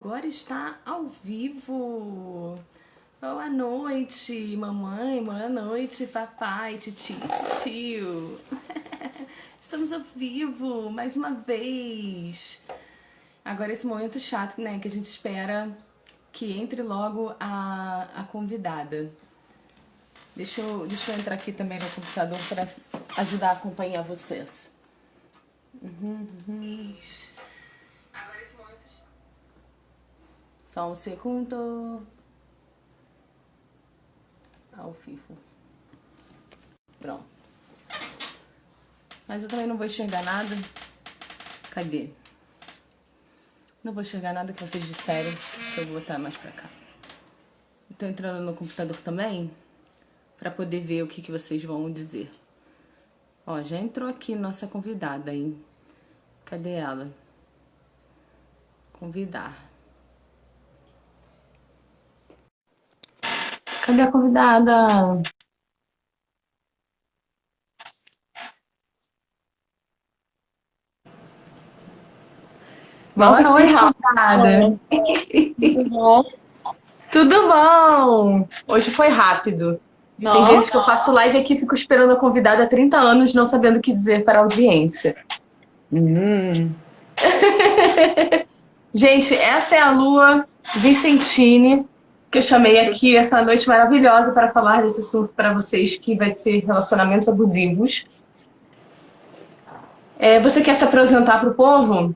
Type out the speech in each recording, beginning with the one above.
Agora está ao vivo. Boa noite, mamãe. Boa noite, papai, titio, titio. Estamos ao vivo mais uma vez. Agora esse momento chato, né? Que a gente espera que entre logo a convidada. Deixa eu entrar aqui também no computador para ajudar a acompanhar vocês. Agora esse momento chato. Só um segundo. Ao vivo. Pronto. Mas eu também não vou enxergar nada. Cadê? Não vou enxergar nada que vocês disserem. Deixa eu botar mais pra cá. Tô entrando no computador também pra poder ver o que vocês vão dizer. Ó, já entrou aqui nossa convidada, hein? Cadê ela? Convidar. Cadê a convidada? Boa Nossa, que noite, rápido. convidada. Muito bom. Tudo bom? Hoje foi rápido. Tem vezes Nossa, que eu faço live aqui e fico esperando a convidada há 30 anos, não sabendo o que dizer para a audiência. hum, Gente, essa é a Lua Vicentini, que eu chamei aqui essa noite maravilhosa para falar desse assunto para vocês, que vai ser relacionamentos abusivos. Você quer se apresentar para o povo?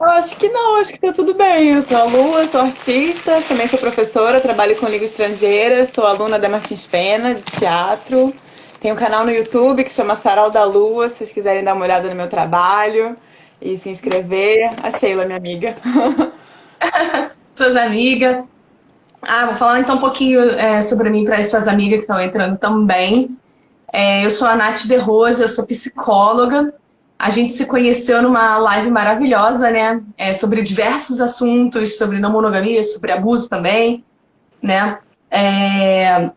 eu acho que não, acho que tá tudo bem. Eu sou a Lua, sou artista, também sou professora, trabalho com língua estrangeira, sou aluna da Martins Pena, de teatro. Tenho um canal no YouTube que chama Sarau da Lua, se vocês quiserem dar uma olhada no meu trabalho e se inscrever. A Sheila, minha amiga. Suas amigas. Vou falar então um pouquinho sobre mim para as suas amigas que estão entrando também. Eu sou a Nath De Rosa, eu sou psicóloga. A gente se conheceu numa live maravilhosa, né? Sobre diversos assuntos, sobre não monogamia, sobre abuso também, né? É,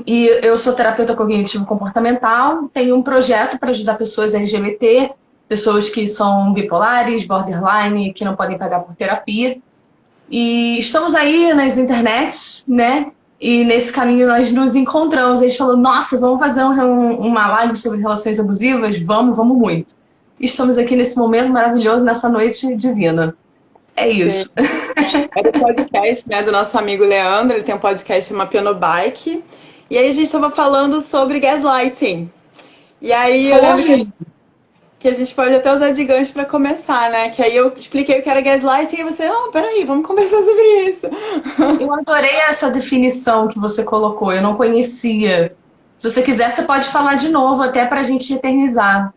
E eu sou terapeuta cognitivo-comportamental, tenho um projeto para ajudar pessoas LGBT, pessoas que são bipolares, borderline, que não podem pagar por terapia. E estamos aí nas internets, né? E nesse caminho nós nos encontramos. A gente falou, nossa, vamos fazer uma live sobre relações abusivas? Vamos muito. E estamos aqui nesse momento maravilhoso, nessa noite divina. É Sim. isso. É do podcast, né, do nosso amigo Leandro, ele tem um podcast chamado Piano Bike. E aí a gente estava falando sobre gaslighting. E aí eu lembro Foi! que a gente pode até usar de gancho para começar, né? Que aí eu expliquei o que era gaslighting e você, não, peraí, vamos conversar sobre isso. Eu adorei essa definição que você colocou, eu não conhecia. Se você quiser, você pode falar de novo, até para a gente eternizar.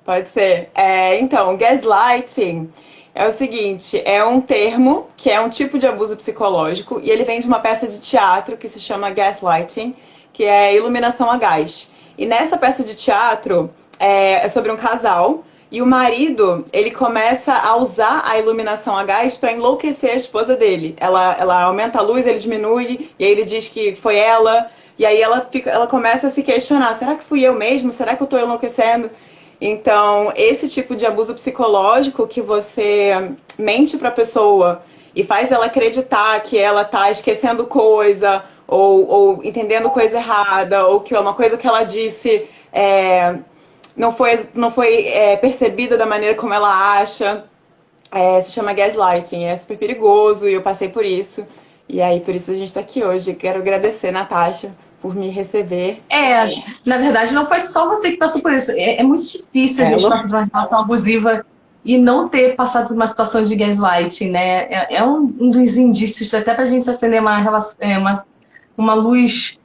Pode ser. Então, gaslighting é o seguinte, é um termo que é um tipo de abuso psicológico e ele vem de uma peça de teatro que se chama Gaslighting, que é iluminação a gás. E nessa peça de teatro é sobre um casal e o marido, ele começa a usar a iluminação a gás para enlouquecer a esposa dele. Ela aumenta a luz, ele diminui, e aí ele diz que foi ela. E aí ela começa a se questionar: será que fui eu mesmo? Será que eu estou enlouquecendo? Então, esse tipo de abuso psicológico que você mente para a pessoa e faz ela acreditar que ela tá esquecendo coisa ou entendendo coisa errada ou que é uma coisa que ela disse não foi percebida da maneira como ela acha, se chama gaslighting. É super perigoso e eu passei por isso. E aí, por isso a gente está aqui hoje. Quero agradecer, Natasha, por me receber. É, na verdade, não foi só você que passou por isso. É muito difícil a gente Lu. passar por uma relação abusiva e não ter passado por uma situação de gaslighting, né? É um dos indícios, até pra gente acender uma luz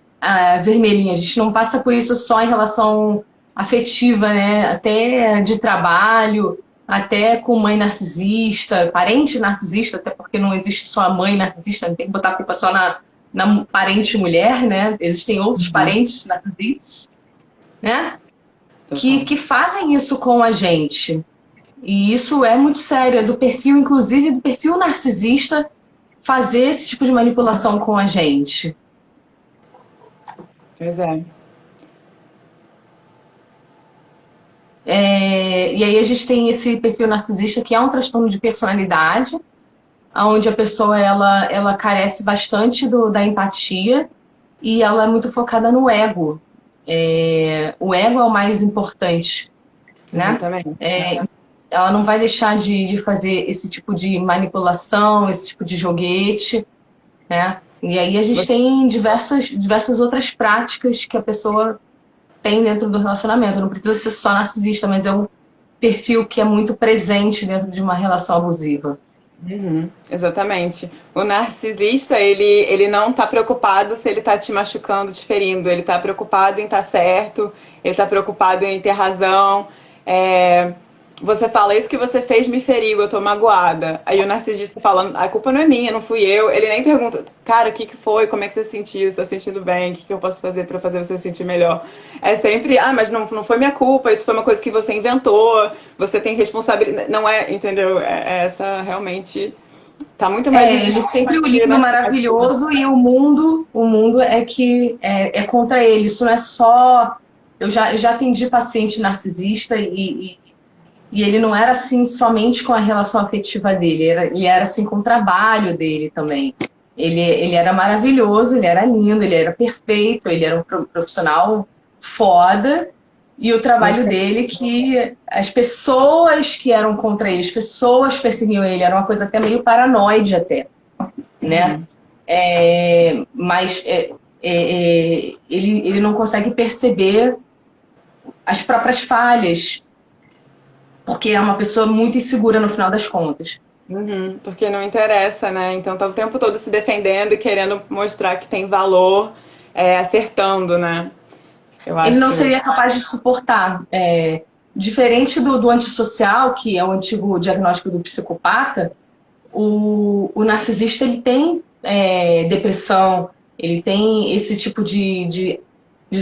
vermelhinha. A gente não passa por isso só em relação afetiva, né? Até de trabalho, até com mãe narcisista, parente narcisista, até porque não existe só a mãe narcisista, não tem que botar a culpa só na parente mulher, né? Existem outros parentes narcisistas, né? Total. Que fazem isso com a gente. E isso é muito sério, é do perfil, inclusive do perfil narcisista, fazer esse tipo de manipulação com a gente. Pois é. E aí a gente tem esse perfil narcisista que é um transtorno de personalidade, onde a pessoa ela carece bastante da empatia e ela é muito focada no ego. O ego é o mais importante, né? Exatamente. Ela não vai deixar de fazer esse tipo de manipulação, esse tipo de joguete, né? E aí a gente tem diversas outras práticas que a pessoa tem dentro do relacionamento. Não precisa ser só narcisista, mas é um perfil que é muito presente dentro de uma relação abusiva. Uhum, exatamente. O narcisista, ele não tá preocupado se ele tá te machucando, te ferindo. Ele tá preocupado em estar certo, ele tá preocupado em ter razão. É, você fala, isso que você fez me feriu, eu tô magoada. Aí o narcisista fala, a culpa não é minha, não fui eu. Ele nem pergunta, cara, o que que foi? Como é que você se sentiu? Você tá sentindo bem? O que que eu posso fazer pra fazer você se sentir melhor? É sempre, mas não foi minha culpa, isso foi uma coisa que você inventou, você tem responsabilidade. Não é, entendeu? É essa realmente. Tá muito mais em Ele sempre o empatia, lindo, né? maravilhoso e o mundo é que é contra ele. Isso não é só. Eu já atendi paciente narcisista e ele não era assim somente com a relação afetiva dele, ele era assim com o trabalho dele também. Ele era maravilhoso, ele era lindo, ele era perfeito, ele era um profissional foda. E o trabalho dele que as pessoas que eram contra ele, as pessoas perseguiam ele, era uma coisa até meio paranoide até, né? Uhum. Ele não consegue perceber as próprias falhas, porque é uma pessoa muito insegura no final das contas. Uhum, porque não interessa, né? Então tá o tempo todo se defendendo e querendo mostrar que tem valor, acertando, né? Eu Ele não acho. seria capaz de suportar. Diferente do antissocial, que é o antigo diagnóstico do psicopata, o narcisista ele tem depressão, ele tem esse tipo de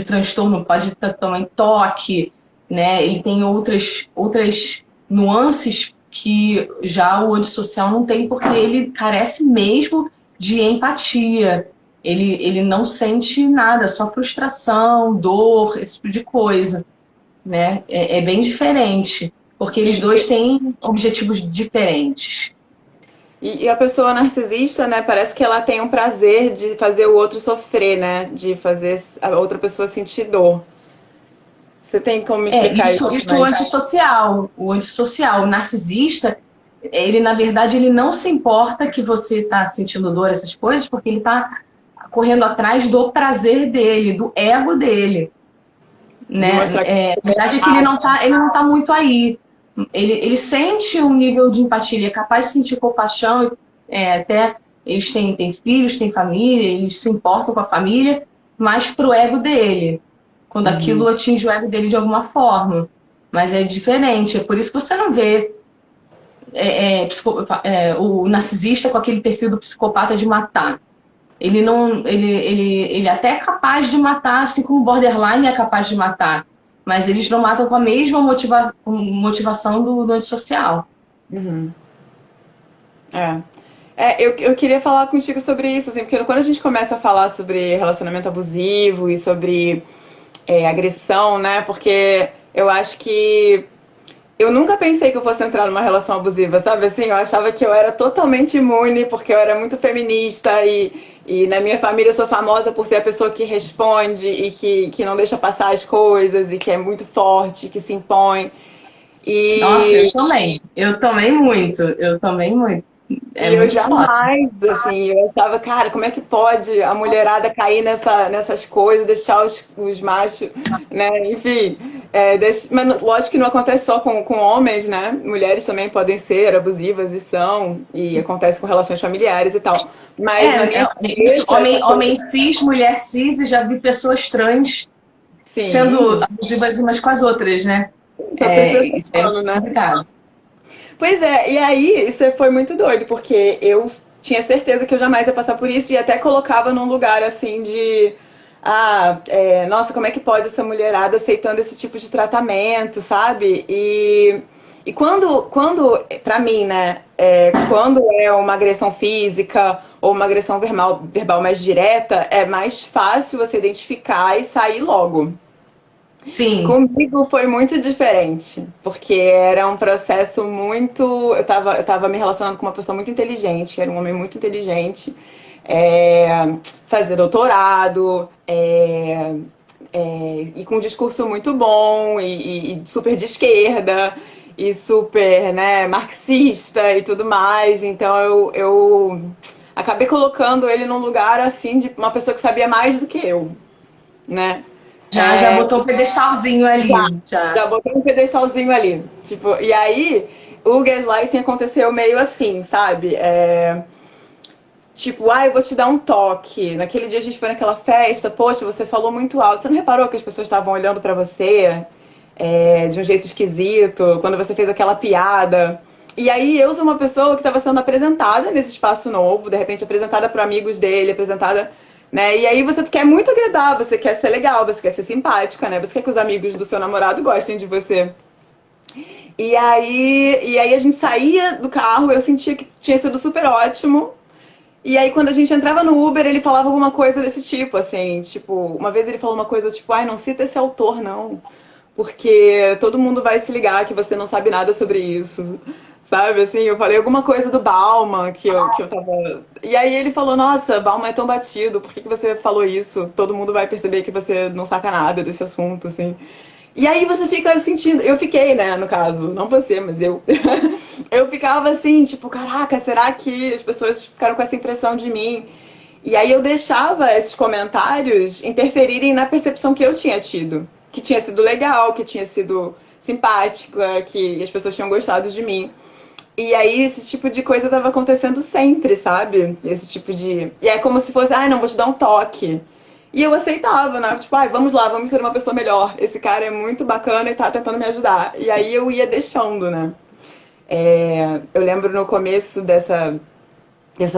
transtorno, pode ter também toque, né? Ele tem outras nuances que já o antissocial não tem, porque ele carece mesmo de empatia. Ele não sente nada, só frustração, dor, esse tipo de coisa, né? É bem diferente, porque eles dois E, têm objetivos diferentes. e a pessoa narcisista, né? Parece que ela tem um prazer de fazer o outro sofrer, né? De fazer a outra pessoa sentir dor. Você tem como me explicar isso Isso mais? o antissocial, o narcisista, ele na verdade ele não se importa que você está sentindo dor, essas coisas, porque ele está correndo atrás do prazer dele, do ego dele, De né? mostrar que A verdade é que ele não tá muito aí. Ele sente um nível de empatia, ele é capaz de sentir compaixão, até eles têm filhos, têm família, eles se importam com a família, mas pro ego dele, quando aquilo atinge o ego dele de alguma forma. Mas é diferente, é por isso que você não vê o narcisista com aquele perfil do psicopata de matar. Ele não, ele até é capaz de matar, assim como o borderline é capaz de matar, mas eles não matam com a mesma motivação do antissocial. Uhum. É. Eu queria falar contigo sobre isso, assim, porque quando a gente começa a falar sobre relacionamento abusivo e sobre agressão, né? Porque eu acho que eu nunca pensei que eu fosse entrar numa relação abusiva, sabe? Assim, eu achava que eu era totalmente imune porque eu era muito feminista e na minha família eu sou famosa por ser a pessoa que responde e que não deixa passar as coisas e que é muito forte, que se impõe. Nossa, E eu também muito, eu também muito. É E eu muito foda. jamais, assim, eu achava, cara, como é que pode a mulherada cair nessas coisas, deixar os machos, né? Enfim, mas lógico que não acontece só com homens, né? Mulheres também podem ser abusivas e são, e acontece com relações familiares e tal. Mas na minha Isso, cabeça, essa homem coisa, cis, mulher cis, e já vi pessoas trans sendo sim, abusivas umas com as outras, né? só precisa ser Isso é plano, né? complicado. Pois é, e aí isso foi muito doido, porque eu tinha certeza que eu jamais ia passar por isso e até colocava num lugar assim de. Nossa, como é que pode essa mulherada aceitando esse tipo de tratamento, sabe? E pra mim, né, quando é uma agressão física ou uma agressão verbal mais direta, é mais fácil você identificar e sair logo. Sim, Comigo foi muito diferente, porque era um processo muito. Eu tava me relacionando com uma pessoa muito inteligente, que era um homem muito inteligente, fazer doutorado, e com um discurso muito bom, e super de esquerda, e super, né, marxista e tudo mais. Então eu acabei colocando ele num lugar assim de uma pessoa que sabia mais do que eu, né? já botou o pedestalzinho ali, já. Já botei um pedestalzinho ali. Tipo, e aí o gaslighting aconteceu meio assim, sabe? Tipo, eu vou te dar um toque. Naquele dia a gente foi naquela festa, poxa, você falou muito alto. Você não reparou que as pessoas estavam olhando pra você de um jeito esquisito quando você fez aquela piada? E aí eu sou uma pessoa que estava sendo apresentada nesse espaço novo, de repente apresentada para amigos dele, apresentada, né? E aí você quer muito agradar, você quer ser legal, você quer ser simpática, né? Você quer que os amigos do seu namorado gostem de você. E aí a gente saía do carro, eu sentia que tinha sido super ótimo. E aí, quando a gente entrava no Uber, ele falava alguma coisa desse tipo, assim, tipo, uma vez ele falou uma coisa tipo, não cita esse autor, não, porque todo mundo vai se ligar que você não sabe nada sobre isso, sabe? Assim, eu falei alguma coisa do Bauman, que eu tava. E aí ele falou, nossa, Bauman é tão batido, por que você falou isso? Todo mundo vai perceber que você não saca nada desse assunto, assim. E aí você fica sentindo, eu fiquei, né, no caso, não você, mas eu. Eu ficava assim, tipo, caraca, será que as pessoas ficaram com essa impressão de mim? E aí eu deixava esses comentários interferirem na percepção que eu tinha tido. Que tinha sido legal, que tinha sido simpática, que as pessoas tinham gostado de mim. E aí esse tipo de coisa tava acontecendo sempre, sabe? Esse tipo de. E é como se fosse, não, vou te dar um toque. E eu aceitava, né? Tipo, vamos lá, vamos ser uma pessoa melhor. Esse cara é muito bacana e tá tentando me ajudar. E aí eu ia deixando, né? Eu lembro no começo dessa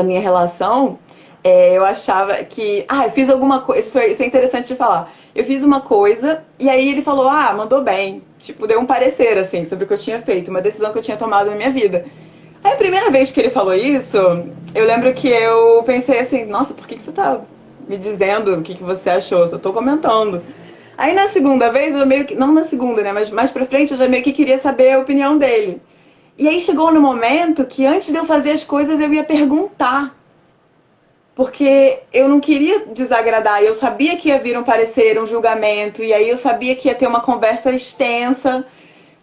minha relação, eu achava que, eu fiz alguma coisa, isso é interessante de falar. Eu fiz uma coisa e aí ele falou, mandou bem. Tipo, deu um parecer, assim, sobre o que eu tinha feito, uma decisão que eu tinha tomado na minha vida. Aí a primeira vez que ele falou isso, eu lembro que eu pensei assim, nossa, por que você tá me dizendo o que você achou? Eu só tô comentando. Aí na segunda vez, eu meio que, não na segunda, né, mas mais pra frente, eu já meio que queria saber a opinião dele. E aí chegou no momento que antes de eu fazer as coisas eu ia perguntar. Porque eu não queria desagradar, eu sabia que ia vir um parecer, um julgamento, e aí eu sabia que ia ter uma conversa extensa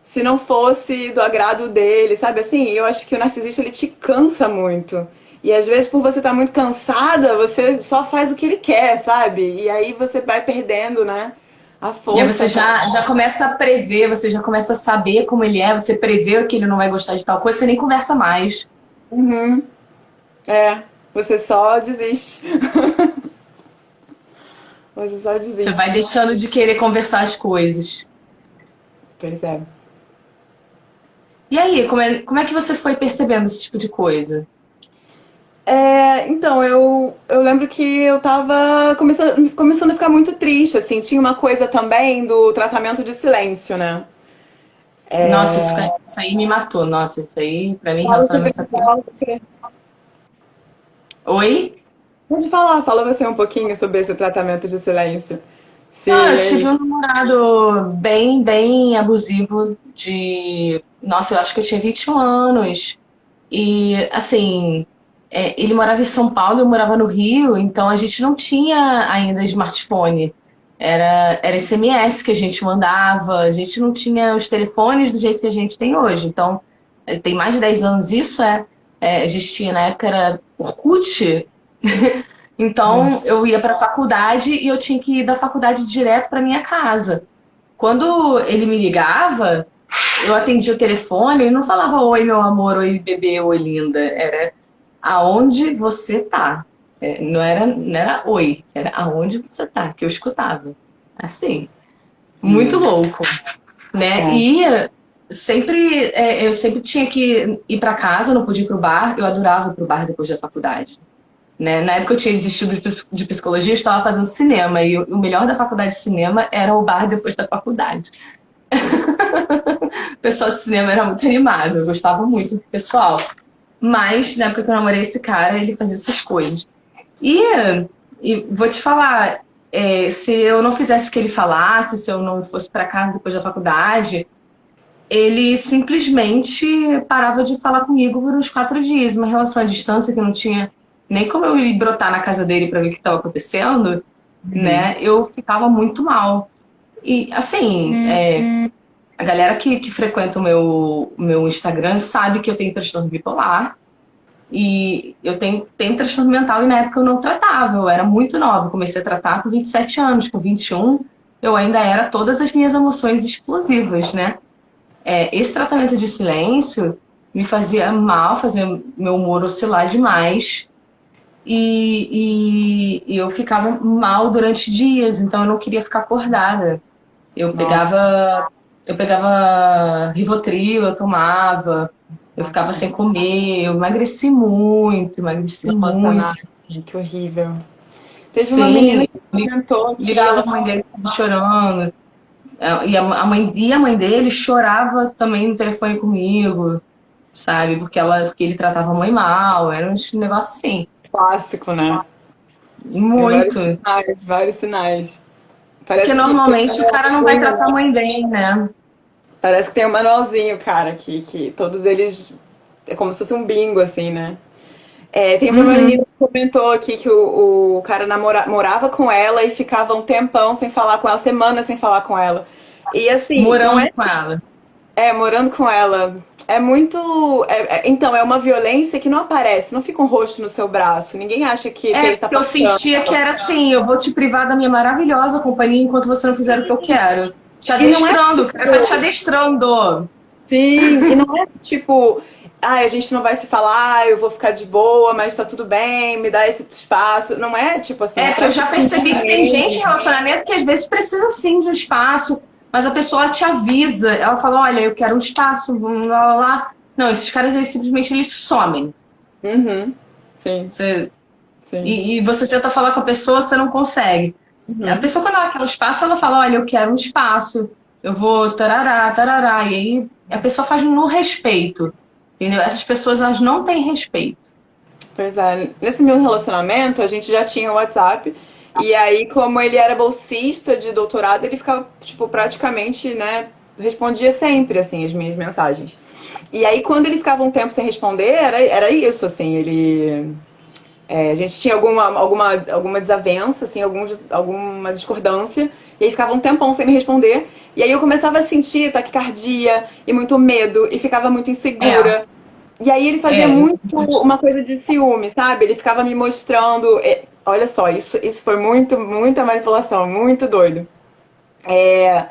se não fosse do agrado dele, sabe assim? Eu acho que o narcisista ele te cansa muito. E às vezes por você estar muito cansada, você só faz o que ele quer, sabe? E aí você vai perdendo, né, a E aí você força. já começa a prever, você já começa a saber como ele é, você prevê que ele não vai gostar de tal coisa, você nem conversa mais. Uhum. Você só desiste. Você só Você vai desiste. deixando de querer conversar as coisas. Pois é. E aí, como é que você foi percebendo esse tipo de coisa? Então, eu lembro que eu tava começando a ficar muito triste, assim. Tinha uma coisa também do tratamento de silêncio, né? Nossa, isso aí me matou. Nossa, isso aí, pra mim, Fala sobre relacionamento isso, assim. fala você. Oi? Pode falar, fala você um pouquinho sobre esse tratamento de silêncio. Se Não, eu é tive um isso. namorado bem, bem abusivo de. Nossa, eu acho que eu tinha 21 anos. E, assim, ele morava em São Paulo, eu morava no Rio, então a gente não tinha ainda smartphone. Era SMS que a gente mandava, a gente não tinha os telefones do jeito que a gente tem hoje. Então, tem mais de 10 anos isso, a gente tinha, na época, era Orkut. Então, Nossa. eu ia para a faculdade e eu tinha que ir da faculdade direto para minha casa. Quando ele me ligava, eu atendia o telefone e não falava oi, meu amor, oi, bebê, oi, linda. Era aonde você tá. Não era oi, era aonde você tá, que eu escutava. Assim, muito Hum. louco, né? É. E eu sempre tinha que ir para casa, não podia ir pro bar. Eu adorava ir pro bar depois da faculdade. Né? Na época eu tinha desistido de psicologia, eu estava fazendo cinema, e o melhor da faculdade de cinema era o bar depois da faculdade. O pessoal de cinema era muito animado, eu gostava muito do pessoal. Mas, na época que eu namorei esse cara, ele fazia essas coisas. E, e vou te falar, Se eu não fizesse o que ele falasse, se eu não fosse para casa depois da faculdade, ele simplesmente parava de falar comigo por uns 4 dias. Uma relação à distância que não tinha nem como eu ir brotar na casa dele para ver o que estava acontecendo, Uhum. né? Eu ficava muito mal. E, assim, a galera que frequenta o meu Instagram sabe que eu tenho transtorno bipolar. E eu tenho transtorno mental e na época eu não tratava, eu era muito nova. Eu comecei a tratar com 27 anos, com 21 eu ainda era todas as minhas emoções explosivas, né? Esse tratamento de silêncio me fazia mal, fazia meu humor oscilar demais e eu ficava mal durante dias, então eu não queria ficar acordada. Eu Nossa, pegava, eu pegava Rivotril, eu tomava, eu ficava sem comer, eu emagreci muito, emagreci nossa, muito. Nath, que horrível. Teve uma menina Sim, que comentou que ligava ela pra mãe dele chorando. E a mãe dele chorava também no telefone comigo, sabe? Porque ele tratava a mãe mal, era um negócio assim. clássico, né? Tem vários Muito. sinais, vários sinais. Porque Parece que tem um normalmente o cara não vai manualzinho, tratar a né? mãe bem, né? Parece que tem um manualzinho, cara, que todos eles é como se fosse um bingo, assim, né? Tem uma menina Uhum. que comentou aqui que o cara morava com ela e ficava um tempão sem falar com ela, semanas sem falar com ela. E assim, não Morando é, com ela. morando com ela. É muito. Então, é uma violência que não aparece, não fica um rosto no seu braço. Ninguém acha que ele está Porque eu passando. sentia que era assim, eu vou te privar da minha maravilhosa companhia enquanto você não fizer o que eu quero. Te E não é adestrando, o cara tá te tipo. adestrando. Sim, e não é tipo. A gente não vai se falar, eu vou ficar de boa, mas tá tudo bem, me dá esse espaço. Não é tipo assim, é Porque eu já percebi que tem gente em praticamente. relacionamento que às vezes precisa sim de um espaço, mas a pessoa te avisa. Ela fala, olha, eu quero um espaço, lá, lá, lá. Não, esses caras aí simplesmente eles somem. Uhum. Sim, Você, sim. e você tenta falar com a pessoa, você não consegue. A Uhum. pessoa, quando ela quer um espaço, ela fala, olha, eu quero um espaço, eu vou tarará, tarará. E aí a pessoa faz no respeito. Entendeu? Essas pessoas, elas não têm respeito. Pois é. Nesse meu relacionamento, a gente já tinha o WhatsApp. E aí, como ele era bolsista de doutorado, ele ficava, tipo, praticamente, né, respondia sempre, assim, as minhas mensagens. E aí, quando ele ficava um tempo sem responder, era isso, assim, ele a gente tinha alguma desavença, assim, alguma discordância, e aí ficava um tempão sem me responder. E aí eu começava a sentir taquicardia e muito medo, e ficava muito É, insegura. E aí ele fazia é. muito uma coisa de ciúme, sabe? Ele ficava me mostrando. Olha só, isso foi muita manipulação, muito doido. É,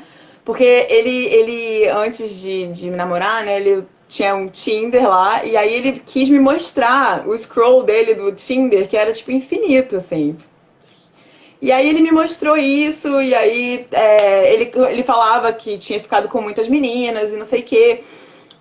porque ele antes de me namorar, né, ele tinha um Tinder lá, e aí ele quis me mostrar o scroll dele do Tinder, que era tipo infinito, assim. E aí ele me mostrou isso, e aí ele falava que tinha ficado com muitas meninas e não sei o quê.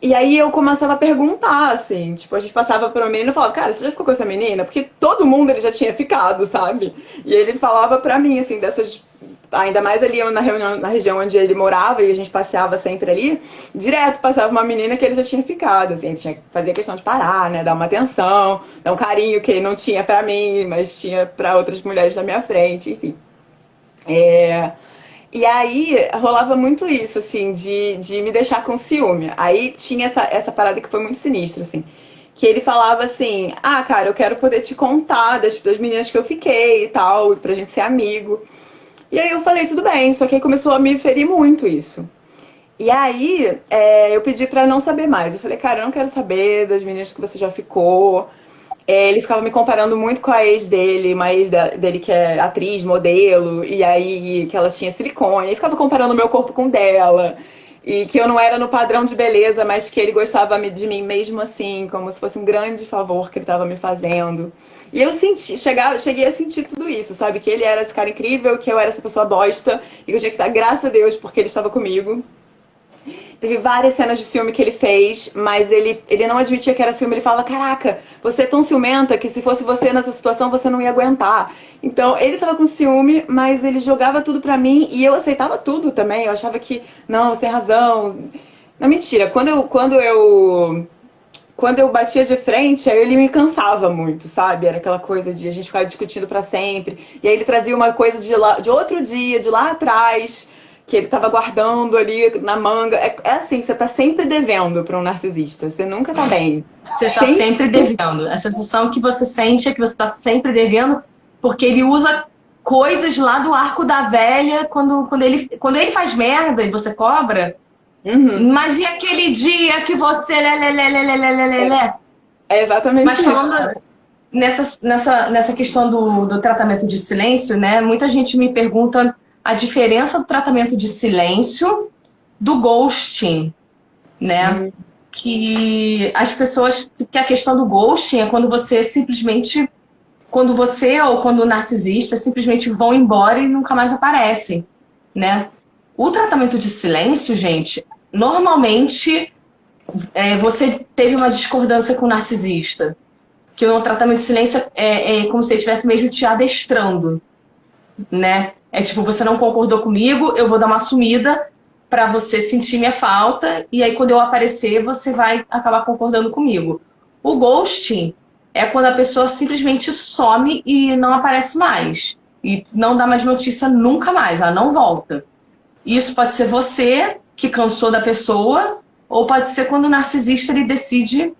E aí eu começava a perguntar, assim, tipo, a gente passava por uma menina e falava, cara, você já ficou com essa menina? Porque todo mundo ele já tinha ficado, sabe? E ele falava pra mim, assim, dessas. Ainda mais ali na região onde ele morava e a gente passeava sempre ali, direto passava uma menina que ele já tinha ficado, assim, ele tinha, fazia questão de parar, né, dar uma atenção, dar um carinho que ele não tinha pra mim, mas tinha pra outras mulheres na minha frente, enfim. É, e aí rolava muito isso, assim, de me deixar com ciúme. Aí tinha essa parada que foi muito sinistra, assim. Que ele falava assim: ah, cara, eu quero poder te contar das meninas que eu fiquei e tal, pra gente ser amigo. E aí eu falei: tudo bem, só que aí começou a me ferir muito isso. E aí eu pedi pra não saber mais. Eu falei: cara, eu não quero saber das meninas que você já ficou. Ele ficava me comparando muito com a ex dele, uma ex dele que é atriz, modelo, e aí que ela tinha silicone, e ficava comparando o meu corpo com o dela, e que eu não era no padrão de beleza, mas que ele gostava de mim mesmo assim, como se fosse um grande favor que ele estava me fazendo. E eu cheguei a sentir tudo isso, sabe? Que ele era esse cara incrível, que eu era essa pessoa bosta, e que eu tinha que dar graças a Deus porque ele estava comigo. Teve várias cenas de ciúme que ele fez, mas ele não admitia que era ciúme. Ele fala: caraca, você é tão ciumenta que se fosse você nessa situação você não ia aguentar. Então ele tava com ciúme, mas ele jogava tudo pra mim e eu aceitava tudo também. Eu achava que, não, você tem razão. Não, mentira. Quando eu quando eu batia de frente, aí ele me cansava muito, sabe? Era aquela coisa de a gente ficar discutindo pra sempre. E aí ele trazia uma coisa de outro dia, de lá atrás, que ele tava guardando ali na manga. É assim, você tá sempre devendo pra um narcisista. Você nunca tá bem. Você tá Sempre. sempre devendo. A sensação que você sente é que você tá sempre devendo, porque ele usa coisas lá do arco da velha quando ele faz merda e você cobra. Uhum. Mas e aquele dia que você. Lé? É exatamente Mas isso. falando nessa questão do tratamento de silêncio, né? Muita gente me pergunta a diferença do tratamento de silêncio do ghosting, né? Uhum. Que as pessoas. Que a questão do ghosting é quando você simplesmente. Quando você ou quando o narcisista simplesmente vão embora e nunca mais aparecem, né? O tratamento de silêncio, gente, normalmente você teve uma discordância com o narcisista. Que o tratamento de silêncio é como se ele estivesse mesmo te adestrando, né? É tipo, você não concordou comigo, eu vou dar uma sumida pra você sentir minha falta, e aí quando eu aparecer, você vai acabar concordando comigo. O ghosting é quando a pessoa simplesmente some e não aparece mais. E não dá mais notícia nunca mais, ela não volta. Isso pode ser você que cansou da pessoa, ou pode ser quando o narcisista ele decide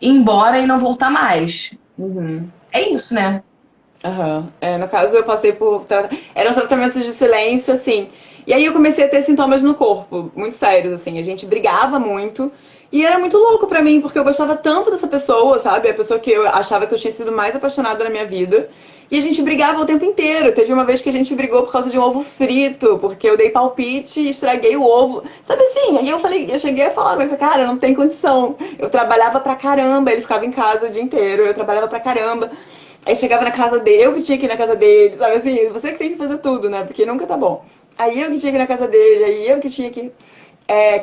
ir embora e não voltar mais. Uhum. É isso, né? Aham. No caso, eu passei por. Eram tratamentos de silêncio, assim. E aí eu comecei a ter sintomas no corpo, muito sérios, assim. A gente brigava muito. E era muito louco pra mim, porque eu gostava tanto dessa pessoa, sabe? A pessoa que eu achava que eu tinha sido mais apaixonada na minha vida. E a gente brigava o tempo inteiro. Teve uma vez que a gente brigou por causa de um ovo frito, porque eu dei palpite e estraguei o ovo. Sabe assim? Aí eu cheguei a falar, mas cara, não tem condição. Eu trabalhava pra caramba, ele ficava em casa o dia inteiro, eu trabalhava pra caramba. Aí chegava na casa dele, eu que tinha que ir na casa dele, sabe assim? Você que tem que fazer tudo, né? Porque nunca tá bom. Aí eu que tinha que ir na casa dele, aí eu que tinha que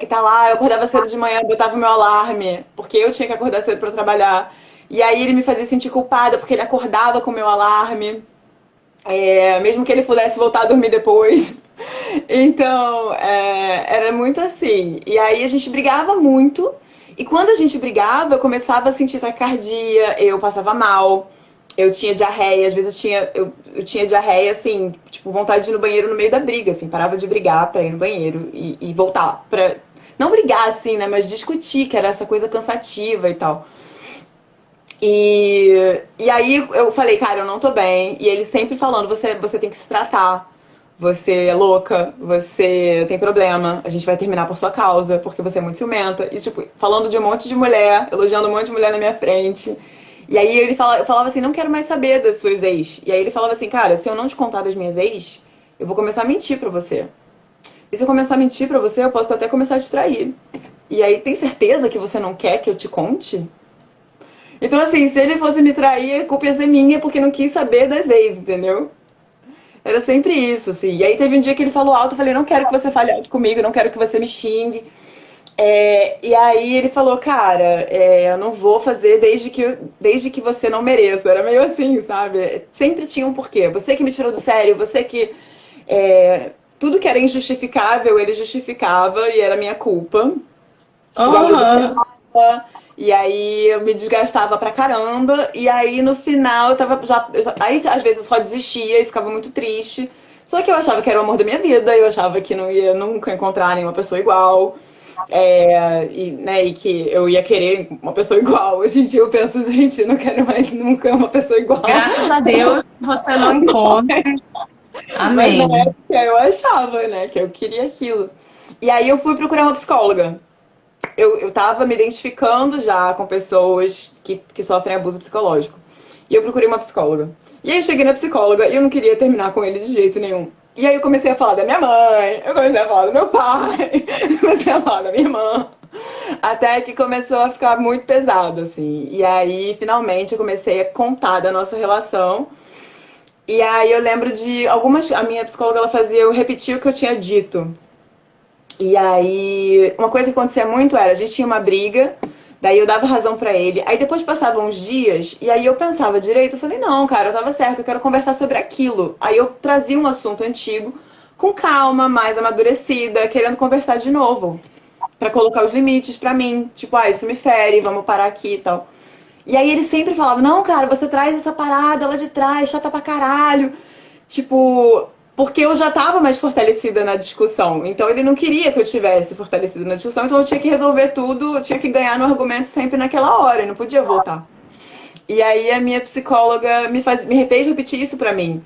tá lá, eu acordava cedo de manhã, botava o meu alarme, porque eu tinha que acordar cedo pra trabalhar. E aí ele me fazia sentir culpada, porque ele acordava com o meu alarme, mesmo que ele pudesse voltar a dormir depois. Então, era muito assim. E aí a gente brigava muito, e quando a gente brigava, eu começava a sentir taquicardia, eu passava mal. Eu tinha diarreia, às vezes eu tinha diarreia, assim, tipo, vontade de ir no banheiro no meio da briga, assim, parava de brigar pra ir no banheiro e voltar. Não brigar, assim, né, mas discutir, que era essa coisa cansativa e tal. E aí eu falei, cara, eu não tô bem. E ele sempre falando, você tem que se tratar. Você é louca, você tem problema, a gente vai terminar por sua causa, porque você é muito ciumenta. E, tipo, falando de um monte de mulher, elogiando um monte de mulher na minha frente. E aí eu falava assim, não quero mais saber das suas ex. E aí ele falava assim, cara, se eu não te contar das minhas ex, eu vou começar a mentir pra você. E se eu começar a mentir pra você, eu posso até começar a te trair. E aí, tem certeza que você não quer que eu te conte? Então, assim, se ele fosse me trair, a culpa ia ser minha, porque não quis saber das ex, entendeu? Era sempre isso, assim. E aí teve um dia que ele falou alto, eu falei, não quero que você fale alto comigo, não quero que você me xingue. E aí ele falou, cara, eu não vou fazer desde que você não mereça. Era meio assim, sabe? Sempre tinha um porquê. Você que me tirou do sério, você que... tudo que era injustificável, ele justificava e era minha culpa. Igual eu Aham. brigava, e aí eu me desgastava pra caramba, e aí no final eu tava aí às vezes eu só desistia e ficava muito triste. Só que eu achava que era o amor da minha vida, eu achava que não ia nunca encontrar nenhuma pessoa igual. E que eu ia querer uma pessoa igual. Hoje em dia eu penso, gente, eu não quero mais nunca uma pessoa igual. Graças a Deus você não encontra. Mas na Amém. época eu achava, né, que eu queria aquilo. E aí eu fui procurar uma psicóloga. Eu tava me identificando já com pessoas que sofrem abuso psicológico. E eu procurei uma psicóloga. E aí eu cheguei na psicóloga e eu não queria terminar com ele de jeito nenhum. E aí eu comecei a falar da minha mãe, eu comecei a falar do meu pai, comecei a falar da minha irmã. Até que começou a ficar muito pesado, assim. E aí, finalmente, eu comecei a contar da nossa relação. E aí eu lembro de algumas... A minha psicóloga, ela fazia eu repetir o que eu tinha dito. E aí, uma coisa que acontecia muito era, a gente tinha uma briga, daí eu dava razão pra ele. Aí depois passavam uns dias, e aí eu pensava direito, eu falei, não, cara, eu tava certo, eu quero conversar sobre aquilo. Aí eu trazia um assunto antigo, com calma, mais amadurecida, querendo conversar de novo. pra colocar os limites pra mim. Tipo, isso me fere, vamos parar aqui e tal. E aí ele sempre falava, não, cara, você traz essa parada lá de trás, chata pra caralho. Tipo, porque eu já tava mais fortalecida na discussão. Então ele não queria que eu tivesse fortalecida na discussão, então eu tinha que resolver tudo, eu tinha que ganhar no argumento sempre naquela hora, eu não podia voltar. E aí a minha psicóloga me fez repetir isso pra mim.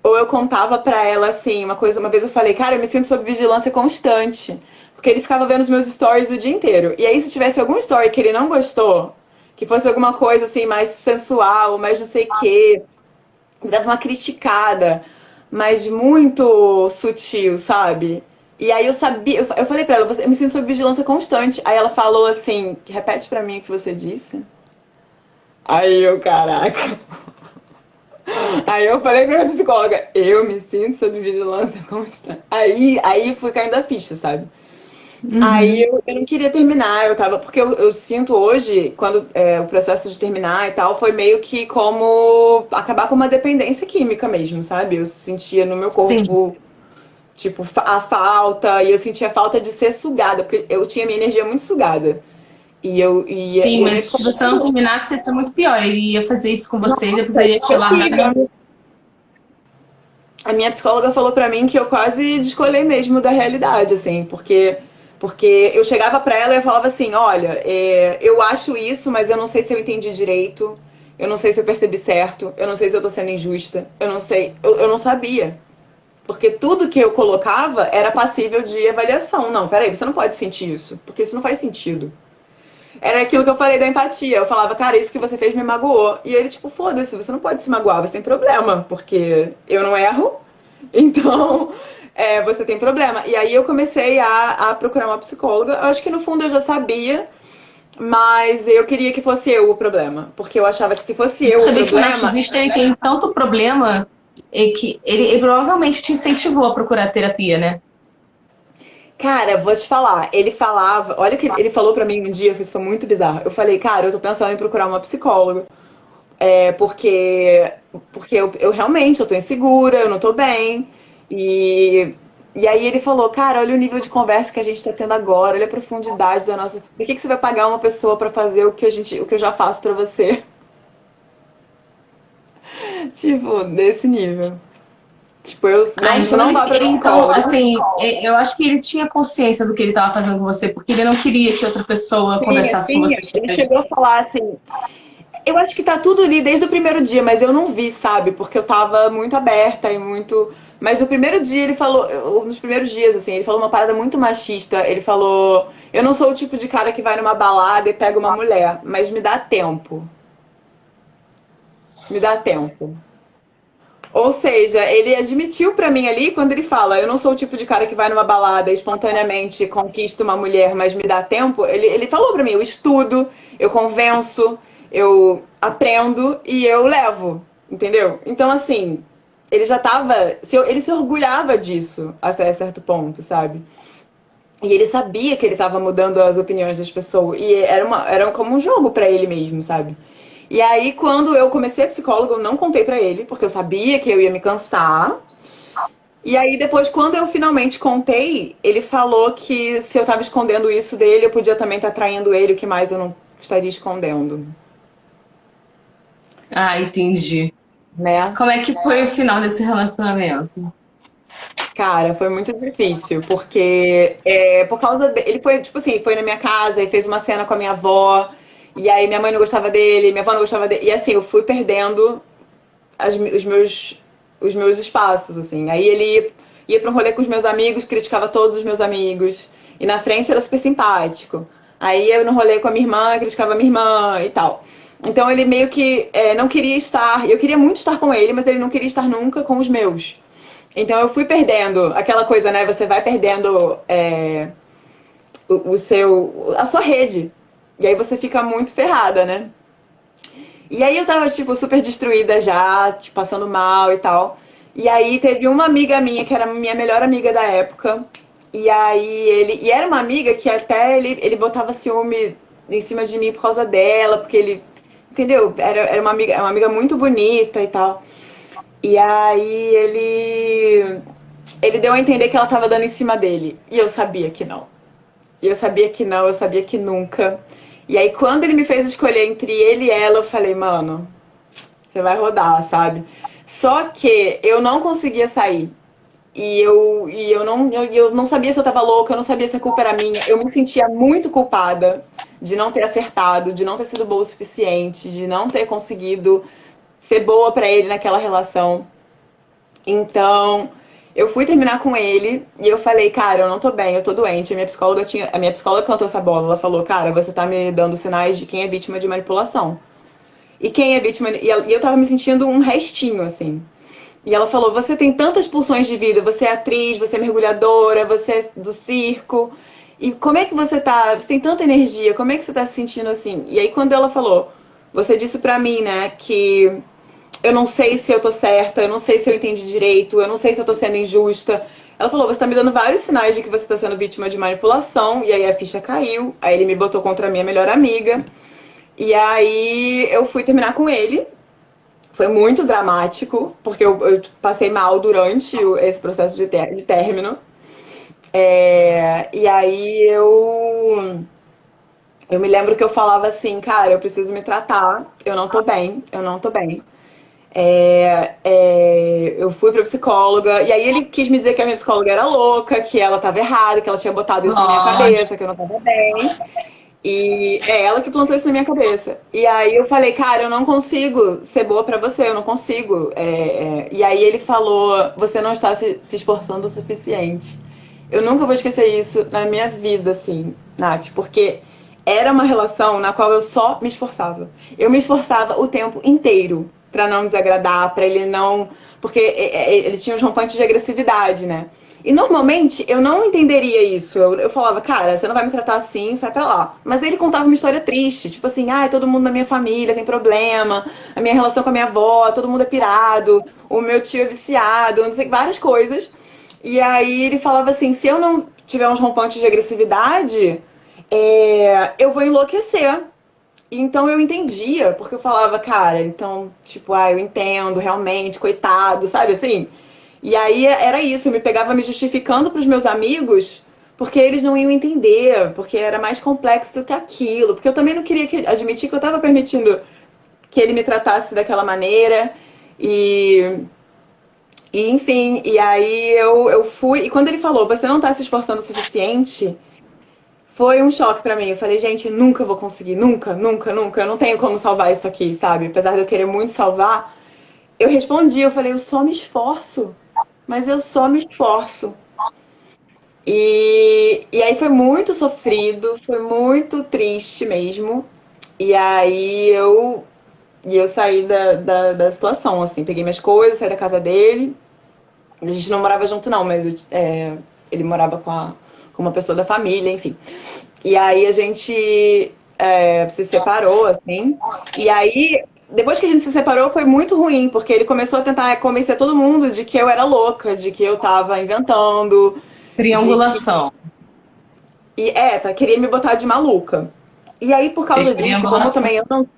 Ou eu contava pra ela assim, uma vez eu falei, cara, eu me sinto sob vigilância constante. Porque ele ficava vendo os meus stories o dia inteiro. E aí, se tivesse algum story que ele não gostou, que fosse alguma coisa assim, mais sensual, mais não sei o quê, me dava uma criticada, mas muito sutil, sabe? E aí eu sabia, eu falei pra ela, eu me sinto sob vigilância constante. Aí ela falou assim, repete pra mim o que você disse. Aí eu, caraca. Aí eu falei pra minha psicóloga, eu me sinto sob vigilância constante. Aí fui caindo a ficha, sabe? Aí Uhum. eu não queria terminar, eu tava. Porque eu sinto hoje, quando o processo de terminar e tal, foi meio que como acabar com uma dependência química mesmo, sabe? Eu sentia no meu Sim. corpo, tipo, a falta, e eu sentia a falta de ser sugada, porque eu tinha minha energia muito sugada. Sim, E a minha mas se você não psicóloga. terminasse, ia ser muito pior. Ele ia fazer isso com você e depois Nossa, ele ia te largar. horrível. A minha psicóloga falou pra mim que eu quase descolei mesmo da realidade, assim, porque eu chegava pra ela e eu falava assim, olha, eu acho isso, mas eu não sei se eu entendi direito, eu não sei se eu percebi certo, eu não sei se eu tô sendo injusta, eu não sei, eu não sabia. Porque tudo que eu colocava era passível de avaliação. Não, peraí, você não pode sentir isso, porque isso não faz sentido. Era aquilo que eu falei da empatia. Eu falava, cara, isso que você fez me magoou. E ele, tipo, foda-se, você não pode se magoar, você tem problema, porque eu não erro, então você tem problema. E aí eu comecei a procurar uma psicóloga. Eu acho que no fundo eu já sabia, mas eu queria que fosse eu o problema. Porque eu achava que se fosse eu o Você vê que o problema. narcisista ele tem tanto problema que ele provavelmente te incentivou a procurar terapia, né? Cara, vou te falar, ele falava, olha que ele falou pra mim um dia, que isso foi muito bizarro. Eu falei, cara, eu tô pensando em procurar uma psicóloga. Porque eu realmente eu tô insegura, eu não tô bem. E, e aí ele falou, cara, olha o nível de conversa que a gente tá tendo agora, olha a profundidade da nossa. Por que você vai pagar uma pessoa pra fazer o que eu já faço pra você? Tipo, desse nível. Tipo, Ah, tu então não vai pra então, psicóloga. assim, eu acho que ele tinha consciência do que ele estava fazendo com você, porque ele não queria que outra pessoa Tinha, conversasse com tinha. você Ele sobre isso. chegou a falar assim, eu acho que tá tudo ali desde o primeiro dia, mas eu não vi, sabe? Porque eu tava muito aberta e muito. Mas no primeiro dia ele falou, nos primeiros dias, assim, ele falou uma parada muito machista. Ele falou: eu não sou o tipo de cara que vai numa balada e pega uma mulher, mas me dá tempo. Me dá tempo. Ou seja, ele admitiu pra mim ali quando ele fala: eu não sou o tipo de cara que vai numa balada e espontaneamente conquista uma mulher, mas me dá tempo. Ele falou pra mim: eu estudo, eu convenço, eu aprendo e eu levo, entendeu? Então, assim, ele já tava. Ele se orgulhava disso até certo ponto, sabe? E ele sabia que ele estava mudando as opiniões das pessoas. E era como um jogo pra ele mesmo, sabe? E aí, quando eu comecei a psicóloga, eu não contei pra ele, porque eu sabia que eu ia me cansar. E aí, depois, quando eu finalmente contei, ele falou que se eu tava escondendo isso dele, eu podia também estar traindo ele, o que mais eu não estaria escondendo, Ah, entendi. né? Como é que foi o final desse relacionamento? Cara, foi muito difícil, porque por causa ele foi, tipo assim, foi na minha casa e fez uma cena com a minha avó, e aí minha mãe não gostava dele, minha avó não gostava dele, e assim, eu fui perdendo os meus espaços, assim. Aí ele ia pra um rolê com os meus amigos, criticava todos os meus amigos, e na frente era super simpático. Aí eu no rolê com a minha irmã, criticava a minha irmã e tal. Então ele meio que não queria estar, eu queria muito estar com ele, mas ele não queria estar nunca com os meus. Então eu fui perdendo aquela coisa, né? Você vai perdendo a sua rede. E aí você fica muito ferrada, né? E aí eu tava, tipo, super destruída já, tipo, passando mal e tal. E aí teve uma amiga minha, que era minha melhor amiga da época. E aí ele. E era uma amiga que até ele botava ciúme em cima de mim por causa dela, porque ele. Entendeu? Era uma amiga muito bonita e tal. E aí ele deu a entender que ela tava dando em cima dele. E eu sabia que não. E eu sabia que não, eu sabia que nunca. E aí, quando ele me fez escolher entre ele e ela, eu falei, mano, você vai rodar, sabe? Só que eu não conseguia sair. Eu não sabia se eu tava louca, eu não sabia se a culpa era minha. Eu me sentia muito culpada de não ter acertado, de não ter sido boa o suficiente, de não ter conseguido ser boa pra ele naquela relação. Então, eu fui terminar com ele e eu falei, cara, eu não tô bem, eu tô doente. A minha psicóloga cantou essa bola, ela falou, cara, você tá me dando sinais de quem é vítima de manipulação. E quem é vítima. E eu tava me sentindo um restinho, assim. E ela falou: você tem tantas pulsões de vida, você é atriz, você é mergulhadora, você é do circo. E como é que você tá? Você tem tanta energia, como é que você tá se sentindo assim? E aí, quando ela falou, você disse pra mim, né, que eu não sei se eu tô certa, eu não sei se eu entendi direito, eu não sei se eu tô sendo injusta. Ela falou: você tá me dando vários sinais de que você tá sendo vítima de manipulação. E aí a ficha caiu. Aí ele me botou contra a minha melhor amiga. E aí eu fui terminar com ele. Foi muito dramático, porque eu passei mal durante esse processo de término. E aí eu me lembro que eu falava assim, cara, eu preciso me tratar, eu não tô bem, eu não tô bem. Eu fui pra psicóloga, e aí ele quis me dizer que a minha psicóloga era louca, que ela tava errada, que ela tinha botado isso na minha Lógico. cabeça, que eu não tava bem. E é ela que plantou isso na minha cabeça. E aí eu falei, cara, eu não consigo ser boa pra você, eu não consigo. E aí ele falou, você não está se esforçando o suficiente. Eu nunca vou esquecer isso na minha vida, assim, Nath, porque era uma relação na qual eu só me esforçava. Eu me esforçava o tempo inteiro pra não desagradar, pra ele não. Porque ele tinha uns rompantes de agressividade, né? E normalmente eu não entenderia isso. Eu falava, cara, você não vai me tratar assim, sai pra lá. Mas ele contava uma história triste, tipo assim, ah, todo mundo na minha família tem problema, a minha relação com a minha avó, todo mundo é pirado, o meu tio é viciado, não sei, várias coisas. E aí ele falava assim, se eu não tiver uns rompantes de agressividade, eu vou enlouquecer. Então eu entendia, porque eu falava, cara, então, tipo, eu entendo, realmente, coitado, sabe assim? E aí era isso, eu me pegava me justificando pros meus amigos, porque eles não iam entender, porque era mais complexo do que aquilo, porque eu também não queria admitir que eu tava permitindo que ele me tratasse daquela maneira, e, enfim, e aí eu fui, e quando ele falou, você não tá se esforçando o suficiente, foi um choque pra mim. Eu falei, gente, nunca vou conseguir, nunca, nunca, nunca. Eu não tenho como salvar isso aqui, sabe? Apesar de eu querer muito salvar, eu respondi, eu falei, eu só me esforço, mas eu só me esforço. E aí foi muito sofrido, foi muito triste mesmo. E aí eu saí da situação, assim, peguei minhas coisas, saí da casa dele. A gente não morava junto, não, mas ele morava com uma pessoa da família, enfim. E aí a gente se separou, assim. E aí, depois que a gente se separou, foi muito ruim, porque ele começou a tentar convencer todo mundo de que eu era louca, de que eu tava inventando, de que. Triangulação. Queria me botar de maluca. E aí, por Fez causa disso, como triangulação. também eu não.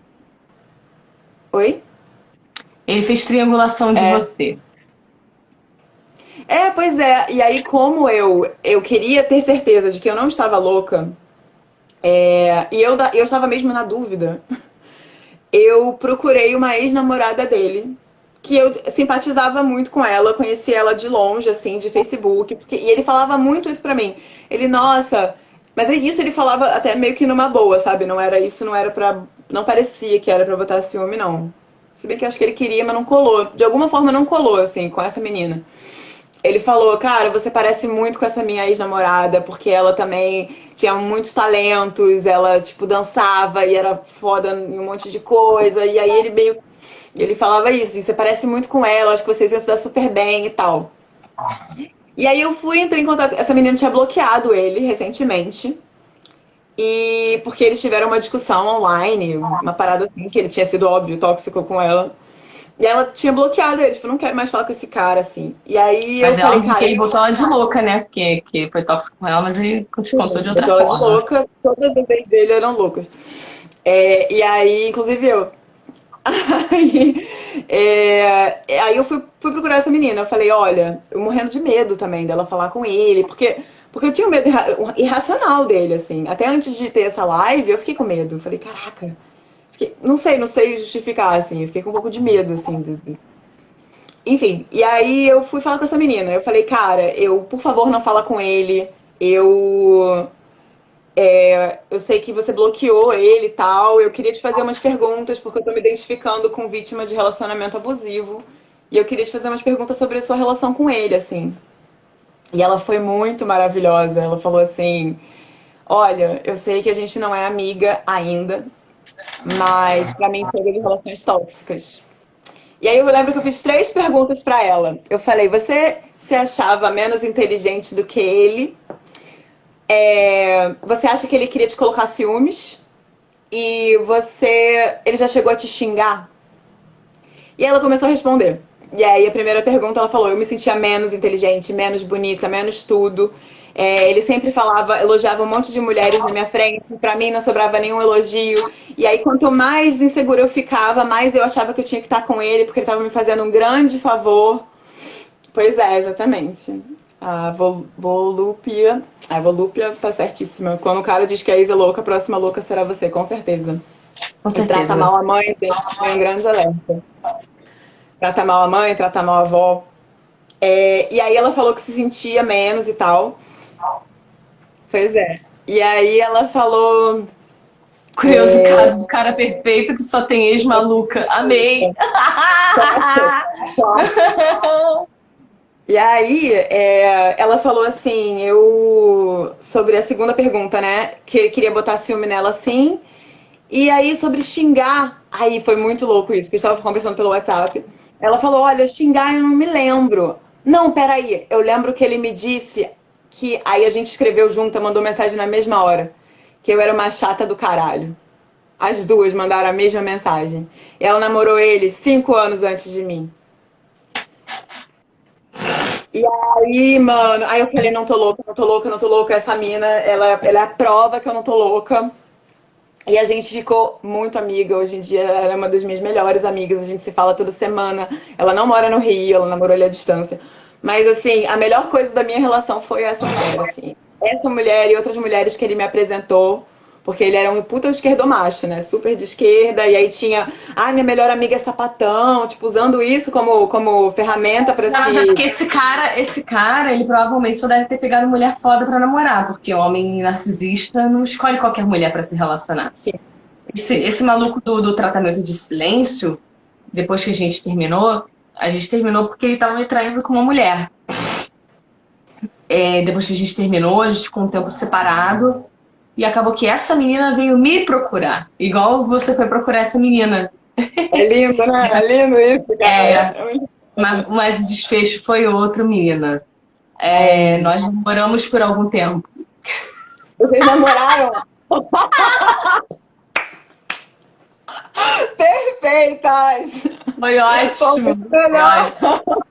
Oi? Ele fez triangulação de você. Pois é. E aí, como eu queria ter certeza de que eu não estava louca, e eu estava mesmo na dúvida, eu procurei uma ex-namorada dele, que eu simpatizava muito com ela, conheci ela de longe, assim, de Facebook, e ele falava muito isso pra mim. Ele, nossa, mas é isso, ele falava até meio que numa boa, sabe? Não era isso, não era pra. Não parecia que era pra botar ciúme, não. Se bem que eu acho que ele queria, mas não colou. De alguma forma não colou, assim, com essa menina. Ele falou, cara, você parece muito com essa minha ex-namorada, porque ela também tinha muitos talentos, ela, tipo, dançava e era foda em um monte de coisa, e aí ele falava isso, assim, você parece muito com ela, acho que vocês iam se dar super bem e tal. E aí eu fui, entrei em contato, essa menina tinha bloqueado ele recentemente, e porque eles tiveram uma discussão online, uma parada assim, que ele tinha sido óbvio, tóxico com ela. E ela tinha bloqueado ele, tipo, não quero mais falar com esse cara, assim. E aí eu Mas é falei, óbvio que cara, ele botou ela de louca, né? Porque que foi tóxico com ela, mas ele te contou de outra botou ela de forma. louca, todas as vezes dele eram loucas. E aí, inclusive eu. Aí, aí eu fui procurar essa menina. Eu falei, olha, eu morrendo de medo também dela falar com ele, porque Porque eu tinha um medo irracional dele, assim. Até antes de ter essa live, eu fiquei com medo. Eu falei, caraca. Não sei justificar, assim. Eu fiquei com um pouco de medo, assim. Enfim, e aí eu fui falar com essa menina. Eu falei, cara, por favor, não fala com ele. Eu, eu sei que você bloqueou ele e tal. Eu queria te fazer umas perguntas, porque eu tô me identificando com vítima de relacionamento abusivo. E eu queria te fazer umas perguntas sobre a sua relação com ele, assim. E ela foi muito maravilhosa. Ela falou assim: olha, eu sei que a gente não é amiga ainda, mas pra mim chega de relações tóxicas. E aí eu lembro que eu fiz 3 perguntas pra ela. Eu falei: você se achava menos inteligente do que ele? Você acha que ele queria te colocar ciúmes? E ele já chegou a te xingar? E ela começou a responder. E aí a primeira pergunta ela falou: eu me sentia menos inteligente, menos bonita, menos tudo. Ele sempre elogiava um monte de mulheres na minha frente, pra mim não sobrava nenhum elogio. E aí quanto mais insegura eu ficava, mais eu achava que eu tinha que estar com ele, porque ele estava me fazendo um grande favor. Pois é, exatamente. A volúpia tá certíssima. Quando o cara diz que a Isa é louca, a próxima louca será você, com certeza. Com E trata certeza. mal a mãe, gente, foi um grande alerta. Trata mal a mãe, trata mal a avó. E aí ela falou que se sentia menos e tal. Pois é. E aí ela falou. Curioso caso do cara perfeito que só tem ex-maluca. Amei! E aí, ela falou assim, sobre a segunda pergunta, né? Que queria botar ciúme nela, sim. E aí, sobre xingar, aí foi muito louco isso, porque eu estava conversando pelo WhatsApp. Ela falou: olha, xingar eu não me lembro. Não, peraí, eu lembro que ele me disse que. Aí a gente escreveu junto, mandou mensagem na mesma hora. Que eu era uma chata do caralho. As duas mandaram a mesma mensagem. E ela namorou ele 5 anos antes de mim. E aí, mano, aí eu falei: não tô louca, não tô louca, não tô louca. Essa mina, ela é a prova que eu não tô louca. E a gente ficou muito amiga. Hoje em dia ela é uma das minhas melhores amigas. A gente se fala toda semana. Ela não mora no Rio, ela namorou ali à distância. Mas assim, a melhor coisa da minha relação foi essa mulher, assim. Essa mulher e outras mulheres que ele me apresentou. Porque ele era um puta esquerdomacho, né? Super de esquerda. E aí tinha, minha melhor amiga é sapatão. Tipo, usando isso como ferramenta pra Não, mas é porque se... esse cara, ele provavelmente só deve ter pegado mulher foda pra namorar, porque homem narcisista não escolhe qualquer mulher pra se relacionar. Sim, sim. Esse maluco do tratamento de silêncio, depois que a gente terminou porque ele tava me traindo com uma mulher. Depois que a gente terminou, a gente ficou um tempo separado e acabou que essa menina veio me procurar, igual você foi procurar essa menina. É lindo, né? É lindo isso, cara. É, mas o desfecho foi outro, menina. É. Nós namoramos por algum tempo. Vocês namoraram? Perfeitas! Foi ótimo. Foi Melhor. ótimo.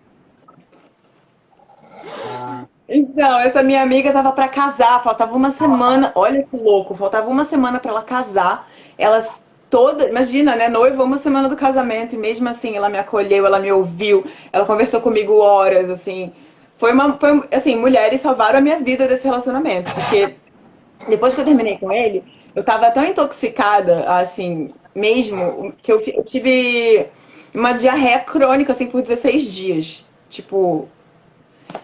Então, essa minha amiga tava pra casar, faltava uma semana. Olha que louco, faltava uma semana pra ela casar. Elas imagina, né, noiva uma semana do casamento e mesmo assim ela me acolheu, ela me ouviu, ela conversou comigo horas, assim. Assim, mulheres salvaram a minha vida desse relacionamento, porque depois que eu terminei com ele, eu tava tão intoxicada, assim, mesmo, que eu tive uma diarreia crônica, assim, por 16 dias. Tipo,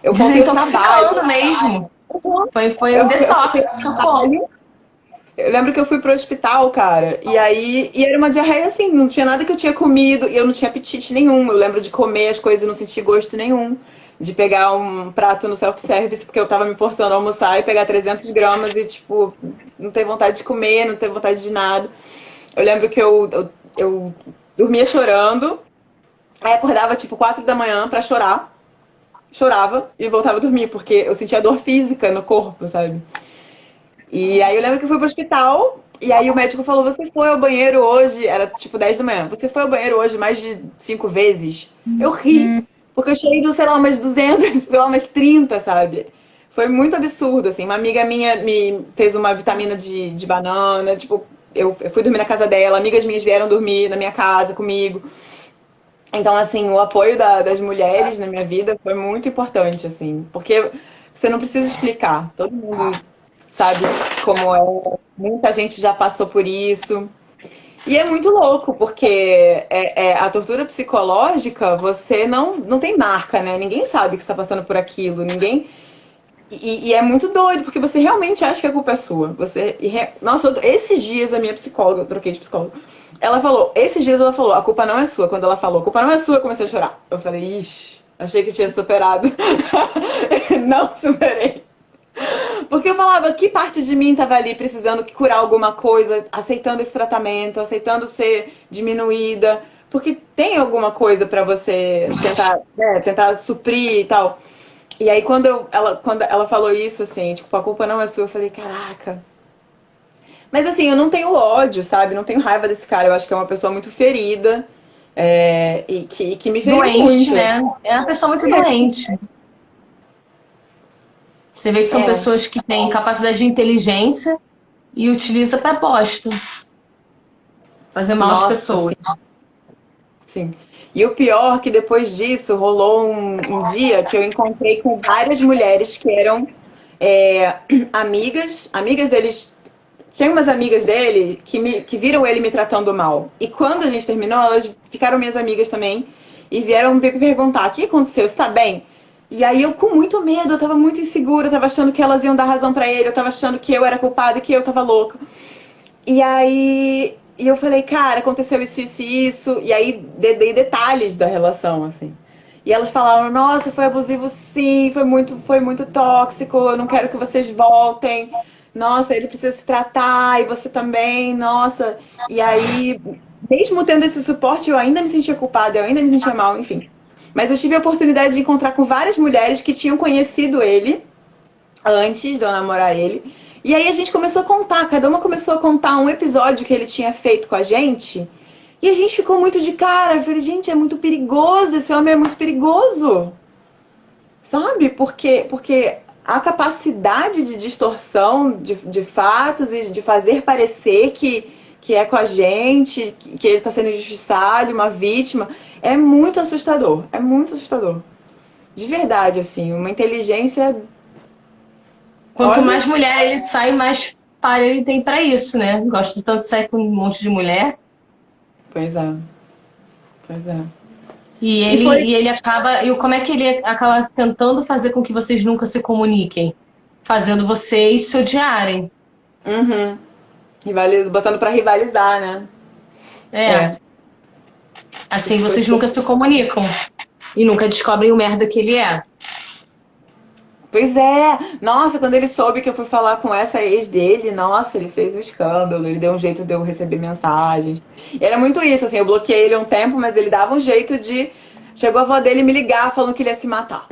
eu faltei o trabalho. Desintoxicando mesmo. Foi um Eu faltei detox, o socorro. trabalho. Eu lembro que eu fui pro hospital, cara, e era uma diarreia assim, não tinha nada que eu tinha comido, e eu não tinha apetite nenhum. Eu lembro de comer as coisas e não sentir gosto nenhum. De pegar um prato no self-service, porque eu tava me forçando a almoçar e pegar 300 gramas e, tipo, não ter vontade de comer, não ter vontade de nada. Eu lembro que eu dormia chorando, aí acordava, tipo, 4 da manhã pra chorar. Chorava e voltava a dormir, porque eu sentia dor física no corpo, sabe? E aí eu lembro que eu fui pro hospital, e aí o médico falou: você foi ao banheiro hoje, era tipo 10 da manhã, você foi ao banheiro hoje mais de 5 vezes? Eu ri, porque eu tinha ido, sei lá, umas 200, sei lá, umas 30, sabe? Foi muito absurdo, assim. Uma amiga minha me fez uma vitamina de banana, tipo, eu fui dormir na casa dela, amigas minhas vieram dormir na minha casa comigo. Então, assim, o apoio das mulheres na minha vida foi muito importante, assim, porque Você não precisa explicar. Todo mundo sabe como é. Muita gente já passou por isso. E é muito louco, porque a tortura psicológica, você não tem marca, né? Ninguém sabe que você está passando por aquilo, ninguém. E é muito doido, porque você realmente acha que a culpa é sua. Nossa, esses dias a minha psicóloga, eu troquei de psicóloga, esses dias ela falou, a culpa não é sua. Quando ela falou, a culpa não é sua, eu comecei a chorar. Eu falei, ixi, achei que tinha superado. Não superei. Porque eu falava, que parte de mim estava ali precisando curar alguma coisa, aceitando esse tratamento, aceitando ser diminuída, porque tem alguma coisa para você tentar, né, tentar suprir e tal. E aí quando ela falou isso, assim, tipo, a culpa não é sua, eu falei, caraca. Mas assim, eu não tenho ódio, sabe? Não tenho raiva desse cara. Eu acho que é uma pessoa muito ferida, e que me feriu Doente, muito. né? É uma pessoa muito doente. Você vê que são É, pessoas que têm capacidade de inteligência e utiliza para bosta, fazer mal às nossa, pessoas. sim, sim. E o pior é que depois disso rolou um dia que eu encontrei com várias mulheres que eram amigas deles. Tinha umas amigas dele que viram ele me tratando mal. E quando a gente terminou, elas ficaram minhas amigas também e vieram me perguntar: o que aconteceu? Você tá bem? E aí eu com muito medo, eu tava muito insegura, eu tava achando que elas iam dar razão pra ele, eu tava achando que eu era culpada e que eu tava louca. E aí eu falei, cara, aconteceu isso, isso e isso. E aí dei detalhes da relação, assim. E elas falaram, nossa, foi abusivo sim, foi muito tóxico, eu não quero que vocês voltem. Nossa, ele precisa se tratar, e você também, nossa. E aí, mesmo tendo esse suporte, eu ainda me sentia culpada, eu ainda me sentia mal, enfim. Mas eu tive a oportunidade de encontrar com várias mulheres que tinham conhecido ele antes de eu namorar ele. E aí a gente começou a contar, cada uma começou a contar um episódio que ele tinha feito com a gente. E a gente ficou muito de cara. Eu falei, gente, é muito perigoso, esse homem é muito perigoso. Sabe? Porque a capacidade de distorção de fatos e de fazer parecer que é com a gente, que ele está sendo injustiçado, uma vítima, é muito assustador. É muito assustador. De verdade, assim, uma inteligência. Quanto Olha, mais mulher ele sai, mais par ele tem para isso, né? Gosta tanto de sair com um monte de mulher. pois é, pois é. E E ele, foi. e ele acaba. E como é que ele acaba tentando fazer com que vocês nunca se comuniquem? Fazendo vocês se odiarem. Uhum. Botando pra rivalizar, né? É. É. Assim Isso foi vocês nunca super. se comunicam. E nunca descobrem o merda que ele é. Pois é! Nossa, quando ele soube que eu fui falar com essa ex dele, nossa, ele fez um escândalo, ele deu um jeito de eu receber mensagens. E era muito isso, assim, eu bloqueei ele um tempo, mas ele dava um jeito de. Chegou a avó dele me ligar falando que ele ia se matar.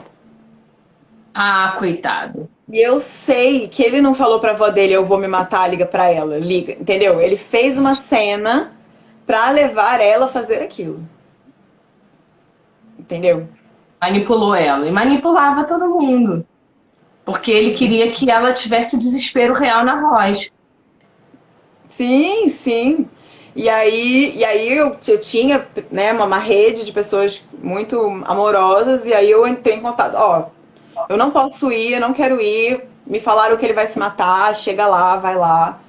Ah, coitado. E eu sei que ele não falou pra avó dele, eu vou me matar, liga pra ela, liga, entendeu? Ele fez uma cena pra levar ela a fazer aquilo, entendeu? Manipulou ela. E manipulava todo mundo. Porque ele queria que ela tivesse desespero real na voz. Sim, sim. E aí eu tinha, né, uma rede de pessoas muito amorosas, e aí eu entrei em contato, ó, eu não posso ir, eu não quero ir, me falaram que ele vai se matar, chega lá, vai lá.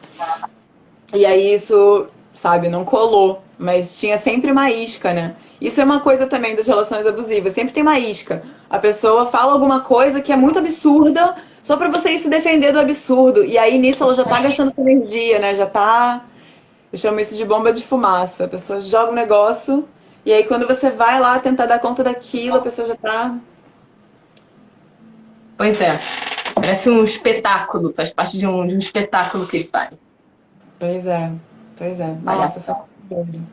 E aí isso, sabe, não colou, mas tinha sempre uma isca, né? Isso é uma coisa também das relações abusivas, sempre tem uma isca. A pessoa fala alguma coisa que é muito absurda, só pra você ir se defender do absurdo. E aí nisso ela já tá gastando sua energia, né? Já tá. Eu chamo isso de bomba de fumaça. A pessoa joga um negócio e aí quando você vai lá tentar dar conta daquilo, a pessoa já tá. Pois é. Parece um espetáculo. Faz parte de um espetáculo que ele faz. Pois é, pois é. Nossa, Palhaço. foi muito doido.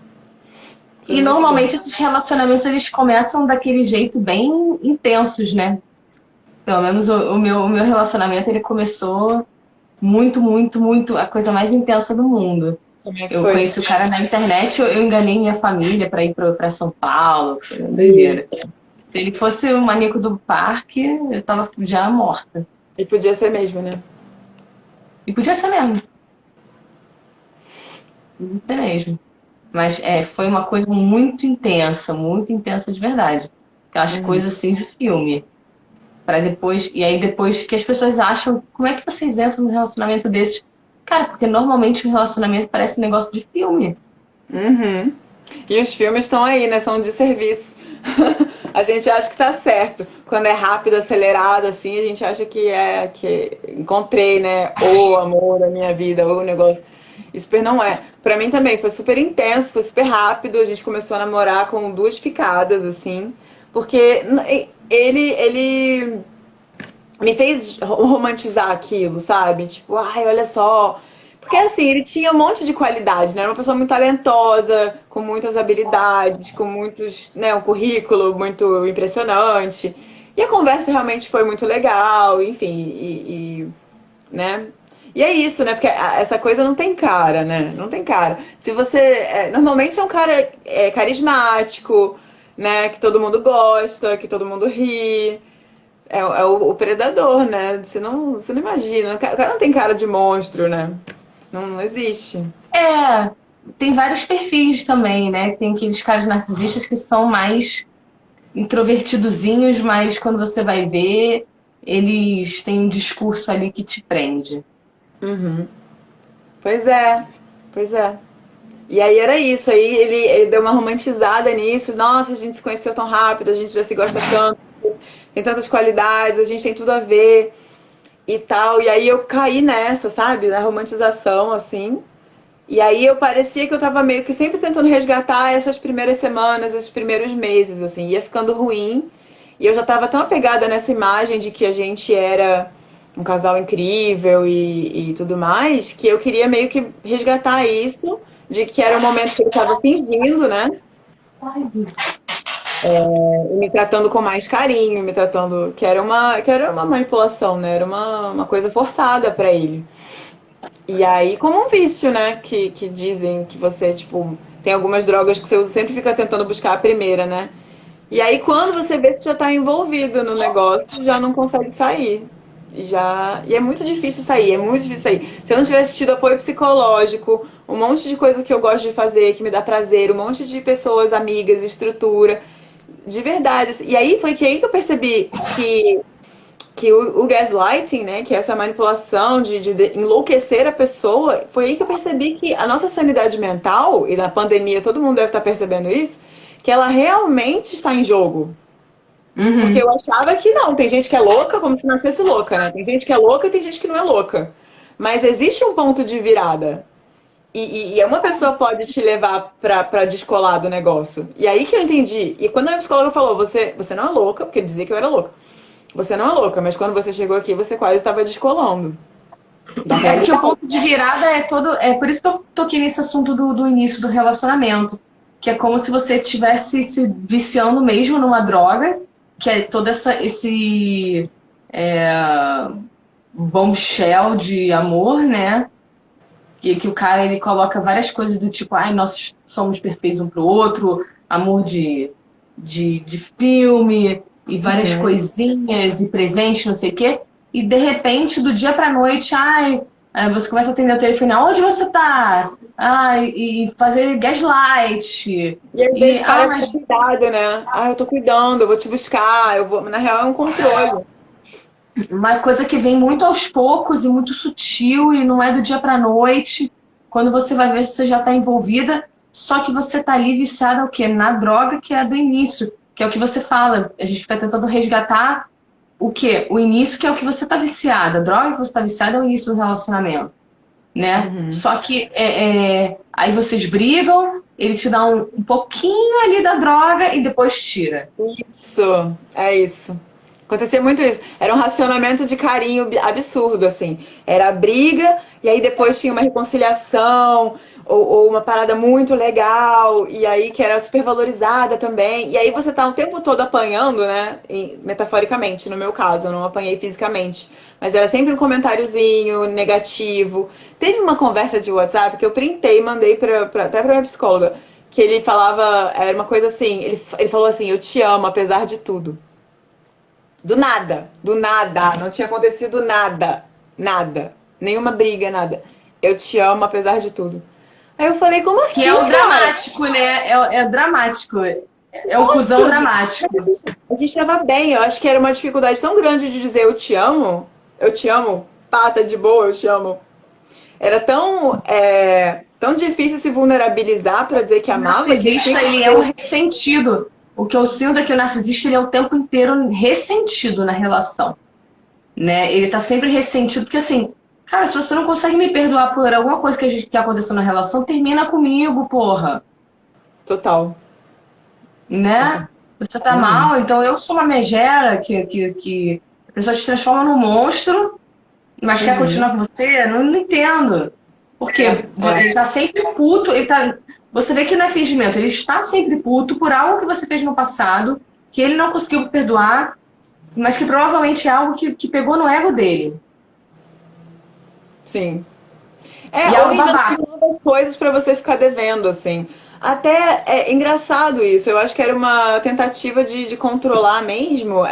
Foi E muito doido. normalmente esses relacionamentos eles começam daquele jeito bem intensos, né? Pelo menos o meu relacionamento ele começou muito, muito, muito a coisa mais intensa do mundo. Como é que Eu foi? conheci o cara na internet, eu enganei minha família para ir para São Paulo, foi uma E, doideira. Se ele fosse o maníaco do parque, eu tava já morta. e podia ser mesmo, né? E podia ser mesmo, podia ser mesmo. Mas foi uma coisa muito intensa de verdade. Aquelas Uhum. coisas assim de filme. Pra depois. E aí depois que as pessoas acham, como é que vocês entram num relacionamento desses? Cara, porque normalmente um relacionamento parece um negócio de filme. Uhum. E os filmes estão aí, né? São de serviço. A gente acha que tá certo. Quando é rápido, acelerado, assim, a gente acha que encontrei, né? O amor da minha vida, o negócio. E super não é. Pra mim também foi super intenso, foi super rápido. A gente começou a namorar com duas ficadas, assim. Porque ele me fez romantizar aquilo, sabe? Tipo, ai, olha só. Porque assim, ele tinha um monte de qualidade, né? Era uma pessoa muito talentosa, com muitas habilidades, com muitos, né, um currículo muito impressionante. E a conversa realmente foi muito legal, enfim, né? E é isso, né? Porque essa coisa não tem cara, né? Não tem cara. Se você. Normalmente é um cara carismático, né? Que todo mundo gosta, que todo mundo ri. É o predador, né? Você não imagina. O cara não tem cara de monstro, né? Não, não existe. É, tem vários perfis também, né? Tem aqueles caras narcisistas que são mais introvertidozinhos, mas quando você vai ver, eles têm um discurso ali que te prende. Uhum. Pois é, pois é. E aí era isso, aí ele deu uma romantizada nisso. Nossa, a gente se conheceu tão rápido, a gente já se gosta tanto, tem tantas qualidades, a gente tem tudo a ver e tal. E aí eu caí nessa, sabe? Na romantização, assim. E aí eu parecia que eu tava meio que sempre tentando resgatar essas primeiras semanas, esses primeiros meses, assim, ia ficando ruim. E eu já tava tão apegada nessa imagem de que a gente era um casal incrível e tudo mais, que eu queria meio que resgatar isso, de que era o momento que ele tava fingindo, né? E me tratando com mais carinho, me tratando. Que era uma manipulação, né? Era uma coisa forçada pra ele. E aí, como um vício, né? Que dizem que você, tipo, tem algumas drogas que você usa, sempre fica tentando buscar a primeira, né? E aí, quando você vê se já tá envolvido no negócio, já não consegue sair. E é muito difícil sair, é muito difícil sair. Se eu não tivesse tido apoio psicológico, um monte de coisa que eu gosto de fazer, que me dá prazer, um monte de pessoas, amigas, estrutura, de verdade. E aí foi que aí que eu percebi que o gaslighting, né, que é essa manipulação de enlouquecer a pessoa, foi aí que eu percebi que a nossa sanidade mental, e na pandemia todo mundo deve estar percebendo isso, que ela realmente está em jogo. Porque Uhum. eu achava que não, tem gente que é louca como se nascesse louca, né? Tem gente que é louca e tem gente que não é louca. Mas existe um ponto de virada. E uma pessoa pode te levar pra descolar do negócio. E aí que eu entendi. E quando a minha psicóloga falou, você não é louca, porque dizia que eu era louca. Você não é louca, mas quando você chegou aqui, você quase estava descolando da É porque o realidade. ponto de virada é todo. É por isso que eu toquei nesse assunto do início do relacionamento. Que é como se você estivesse se viciando mesmo numa droga, que é todo esse bombshell de amor, né? Que o cara ele coloca várias coisas do tipo, ai, nós somos perfeitos um pro outro, amor de filme e várias Uhum. coisinhas e presentes, não sei o quê. E de repente, do dia pra noite, ai, aí você começa a atender o telefone, onde você tá? Ai, e fazer gaslight. E às E, vezes ah, parece que é mas cuidado, né? Ah, eu tô cuidando, eu vou te buscar, eu vou. Na real é um controle. uma coisa que vem muito aos poucos e muito sutil e não é do dia pra noite. Quando você vai ver, você já está envolvida, só que você está ali viciada o quê? Na droga que é do início, que é o que você fala. A gente fica tentando resgatar o quê? O início, que é o que você está viciada. A droga que você está viciada é o início do relacionamento, né? Uhum. Só que aí vocês brigam, ele te dá um pouquinho ali da droga e depois tira. Isso, é isso. Acontecia muito isso. Era um racionamento de carinho absurdo, assim. Era a briga, e aí depois tinha uma reconciliação, ou uma parada muito legal, e aí que era super valorizada também. E aí você tá o tempo todo apanhando, né? Metaforicamente, no meu caso, eu não apanhei fisicamente. Mas era sempre um comentáriozinho negativo. Teve uma conversa de WhatsApp que eu printei e mandei até pra minha psicóloga. Que ele falava, era uma coisa assim, ele falou assim, eu te amo apesar de tudo. Do nada, não tinha acontecido nada, nada, nenhuma briga, nada. Eu te amo apesar de tudo. Aí eu falei, como Que é assim, o cara? dramático, né? É o dramático. É o cuzão dramático. A gente tava bem, eu acho que era uma dificuldade tão grande de dizer eu te amo, pata de boa, eu te amo. Era tão difícil se vulnerabilizar pra dizer que O amava que tinha narcisista, que ele é um ter. ressentido. O que eu sinto é que o narcisista, ele é o tempo inteiro ressentido na relação, né? Ele tá sempre ressentido, porque assim, cara, se você não consegue me perdoar por alguma coisa que aconteceu na relação, termina comigo, porra, Total. né? Você tá Uhum. mal, então eu sou uma megera que a pessoa te transforma num monstro, mas quer Uhum. continuar com você? Não entendo. Porque É, é. ele tá sempre puto, ele tá. Você vê que não é fingimento, ele está sempre puto por algo que você fez no passado, que ele não conseguiu perdoar, mas que provavelmente é algo que pegou no ego dele. Sim. E é Ou um babaca. inventando novas coisas pra você ficar devendo, assim. Até é engraçado isso. Eu acho que era uma tentativa de controlar mesmo,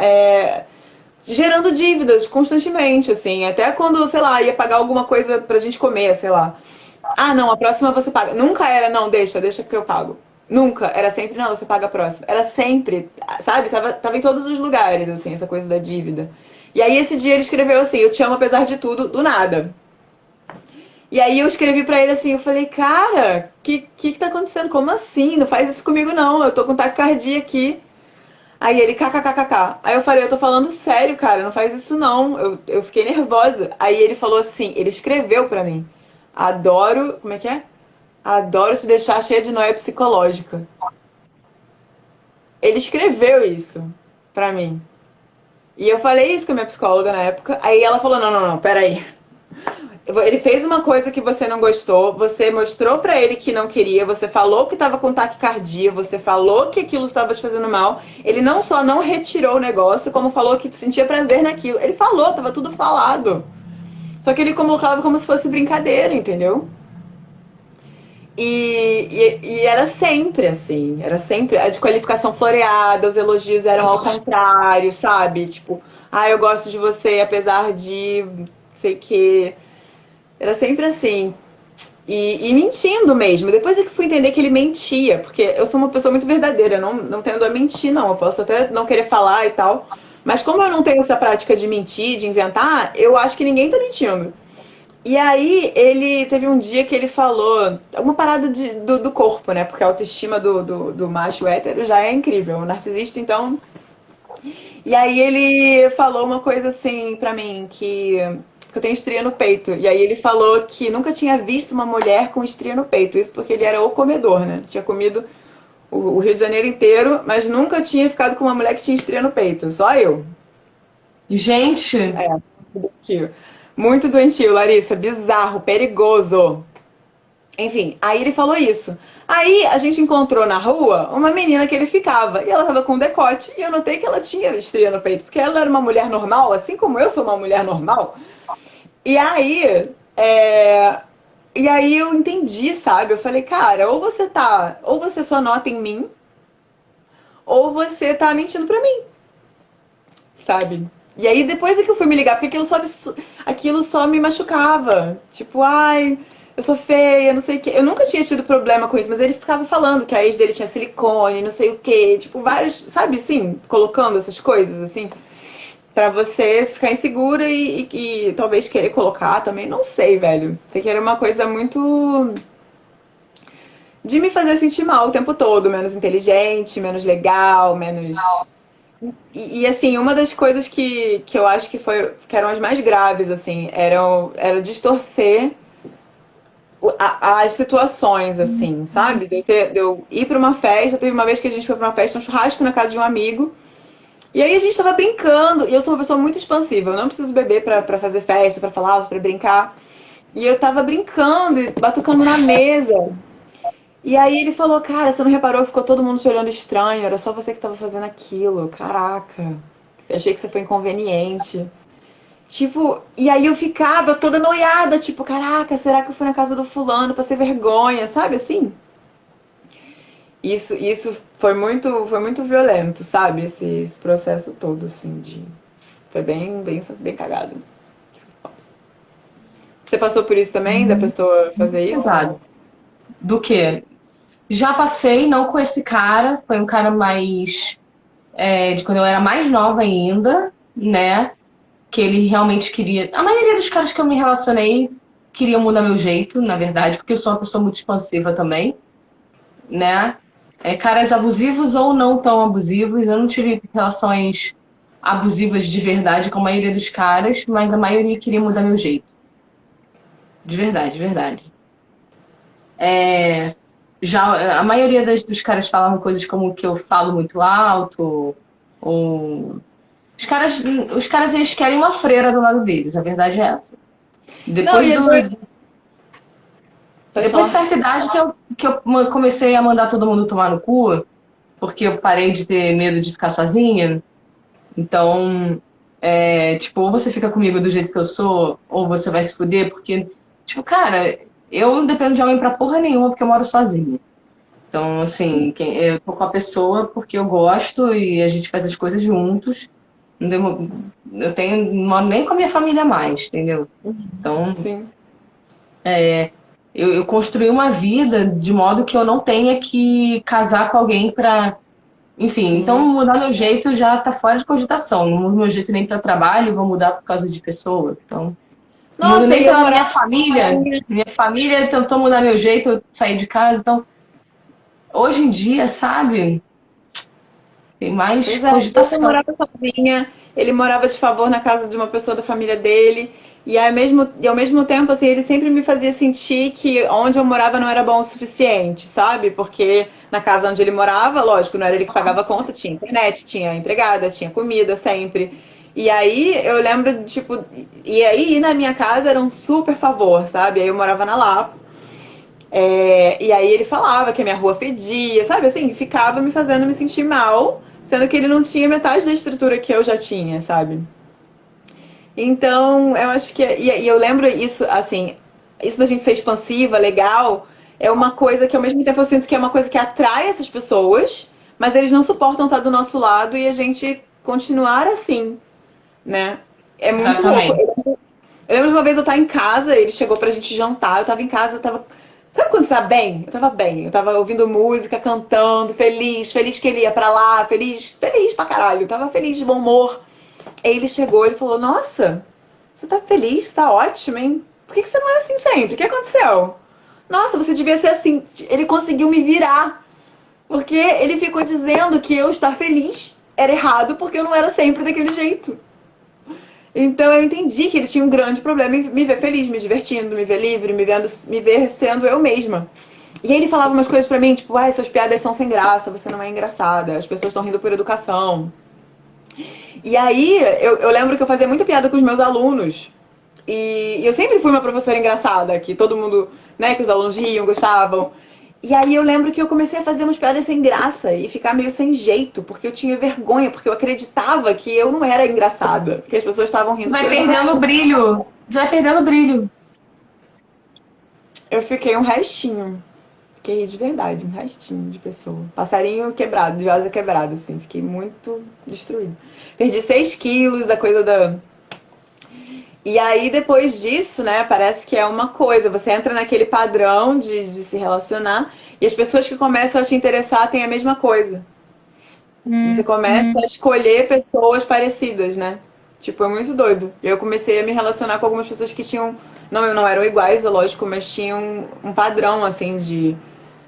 gerando dívidas constantemente, assim. Até quando, sei lá, ia pagar alguma coisa pra gente comer, sei lá. Ah, não, a próxima você paga. Nunca era, não, deixa que eu pago. Nunca. Era sempre, não, você paga a próxima. Era sempre, sabe? Tava em todos os lugares, assim, essa coisa da dívida. E aí esse dia ele escreveu assim, eu te amo apesar de tudo, do nada. E aí eu escrevi pra ele assim, eu falei, cara, que tá acontecendo? Como assim? Não faz isso comigo não, eu tô com taquicardia aqui. Aí ele, kkkk. Aí eu falei, eu tô falando sério, cara, não faz isso não. Eu fiquei nervosa. Aí ele falou assim, ele escreveu pra mim. Adoro, como é que é? Adoro te deixar cheia de noia psicológica. Ele escreveu isso pra mim. E eu falei isso com a minha psicóloga na época. Aí ela falou, não, peraí. Ele fez uma coisa que você não gostou, você mostrou pra ele que não queria, você falou que estava com taquicardia, você falou que aquilo estava te fazendo mal. Ele não só não retirou o negócio, como falou que sentia prazer naquilo. Ele falou, tava tudo falado. Só que ele colocava como se fosse brincadeira, entendeu? E era sempre assim, era sempre a desqualificação floreada, os elogios eram ao contrário, sabe? Tipo, eu gosto de você apesar de sei que. Era sempre assim. E mentindo mesmo. Depois é que fui entender que ele mentia, porque eu sou uma pessoa muito verdadeira, não tendo a mentir, não. Eu posso até não querer falar e tal. Mas como eu não tenho essa prática de mentir, de inventar, eu acho que ninguém tá mentindo. E aí, ele teve um dia que ele falou uma parada do corpo, né? Porque a autoestima do macho hétero já é incrível. O narcisista, então. E aí, ele falou uma coisa assim pra mim, que eu tenho estria no peito. E aí, ele falou que nunca tinha visto uma mulher com estria no peito. Isso porque ele era o comedor, né? Tinha comido o Rio de Janeiro inteiro, mas nunca tinha ficado com uma mulher que tinha estria no peito. Só eu. Gente, É, doentio. Muito doentio, Larissa. Bizarro, perigoso. Enfim, aí ele falou isso. Aí a gente encontrou na rua uma menina que ele ficava. E ela tava com decote. E eu notei que ela tinha estria no peito. Porque ela era uma mulher normal, assim como eu sou uma mulher normal. E aí. E aí eu entendi, sabe? Eu falei, cara, ou você só nota em mim, ou você tá mentindo pra mim, sabe? E aí depois é que eu fui me ligar, porque aquilo só me machucava. Tipo, ai, eu sou feia, não sei o quê. Eu nunca tinha tido problema com isso, mas ele ficava falando que a ex dele tinha silicone, não sei o quê. Tipo, vários, sabe assim, colocando essas coisas, assim, pra você ficar insegura e talvez querer colocar também. Não sei, velho. Sei que era uma coisa muito de me fazer sentir mal o tempo todo, menos inteligente, menos legal, menos. Assim, uma das coisas que eu acho que eram as mais graves, assim, era distorcer as situações, assim, sabe? De eu ir pra uma festa, teve uma vez que a gente foi pra uma festa, um churrasco na casa de um amigo, e aí a gente tava brincando, e eu sou uma pessoa muito expansiva, eu não preciso beber pra fazer festa, pra falar, pra brincar. E eu tava brincando e batucando na mesa. E aí ele falou, cara, você não reparou que ficou todo mundo te olhando estranho, era só você que tava fazendo aquilo. Caraca, achei que você foi inconveniente. Tipo, e aí eu ficava toda noiada, tipo, caraca, será que eu fui na casa do fulano, passei vergonha, sabe assim? Isso foi muito violento, sabe? Esse processo todo, assim, de. Foi bem cagado. Você passou por isso também, da pessoa fazer isso? pesado. Do quê? Já passei, não com esse cara, foi um cara mais de quando eu era mais nova ainda, né? Que ele realmente queria. A maioria dos caras que eu me relacionei queria mudar meu jeito, na verdade, porque eu sou uma pessoa muito expansiva também, né? Caras abusivos ou não tão abusivos. Eu não tive relações abusivas de verdade com a maioria dos caras, mas a maioria queria mudar meu jeito. De verdade, de verdade. É, já a maioria dos caras falavam coisas como que eu falo muito alto, ou os caras eles querem uma freira do lado deles, a verdade é essa. Não, Depois e é do doido. Pode depois de falar. certa idade que eu comecei a mandar todo mundo tomar no cu, porque eu parei de ter medo de ficar sozinha. Então, tipo, ou você fica comigo do jeito que eu sou, ou você vai se fuder, porque, tipo, cara, eu não dependo de homem pra porra nenhuma porque eu moro sozinha. Então, assim, eu tô com a pessoa porque eu gosto e a gente faz as coisas juntos. Não moro nem com a minha família mais, entendeu? Então, Sim. eu construí uma vida de modo que eu não tenha que casar com alguém pra. Enfim, então Sim. mudar meu jeito já tá fora de cogitação. Não mudo meu jeito nem pra trabalho, vou mudar por causa de pessoa. Então, não mudo Nossa, nem e eu pela minha morava família. sozinha. Minha família tentou mudar meu jeito, eu saí de casa. Então, hoje em dia, sabe, tem mais Pois é, eu cogitação. morava sozinha, ele morava de favor na casa de uma pessoa da família dele, e ao mesmo tempo, assim, ele sempre me fazia sentir que onde eu morava não era bom o suficiente, sabe? Porque na casa onde ele morava, lógico, não era ele que pagava a conta, tinha internet, tinha empregada, tinha comida sempre. E aí eu lembro, tipo, e aí ir na minha casa era um super favor, sabe? Aí eu morava na Lapa. E aí ele falava que a minha rua fedia, sabe? Assim, ficava me fazendo me sentir mal, sendo que ele não tinha metade da estrutura que eu já tinha, sabe? Então, eu acho que. E eu lembro isso, assim, isso da gente ser expansiva, legal, é uma coisa que ao mesmo tempo eu sinto que é uma coisa que atrai essas pessoas, mas eles não suportam estar do nosso lado e a gente continuar assim, né? É muito louco. Exatamente. Eu lembro de uma vez eu estar em casa, ele chegou pra gente jantar, eu tava em casa, eu tava. Sabe quando você tá bem? Eu tava bem, eu tava ouvindo música, cantando, feliz, feliz que ele ia pra lá, feliz, feliz pra caralho, eu tava feliz, de bom humor. Aí ele chegou, ele falou: Nossa, você tá feliz, tá ótimo, hein? Por que você não é assim sempre? O que aconteceu? Nossa, você devia ser assim. Ele conseguiu me virar, porque ele ficou dizendo que eu estar feliz era errado porque eu não era sempre daquele jeito. Então eu entendi que ele tinha um grande problema em me ver feliz, me divertindo, me ver livre, me ver sendo eu mesma. E aí ele falava umas coisas pra mim, tipo, ai, suas piadas são sem graça, você não é engraçada, as pessoas estão rindo por educação. E aí eu lembro que eu fazia muita piada com os meus alunos. E eu sempre fui uma professora engraçada, que todo mundo, né, que os alunos riam, gostavam. E aí eu lembro que eu comecei a fazer umas piadas sem graça e ficar meio sem jeito, porque eu tinha vergonha, porque eu acreditava que eu não era engraçada, que as pessoas estavam Você rindo vai por perdendo o educação. brilho. Você vai perdendo o brilho. Eu fiquei um restinho. Fiquei de verdade, um restinho de pessoa. Passarinho quebrado, de asa quebrada, assim. Fiquei muito destruída. Perdi 6 quilos, a coisa da. E aí, depois disso, né, parece que é uma coisa. Você entra naquele padrão de se relacionar e as pessoas que começam a te interessar têm a mesma coisa. Você começa a escolher pessoas parecidas, né? Tipo, é muito doido. Eu comecei a me relacionar com algumas pessoas que tinham. Não eram iguais, é lógico, mas tinham um padrão, assim, de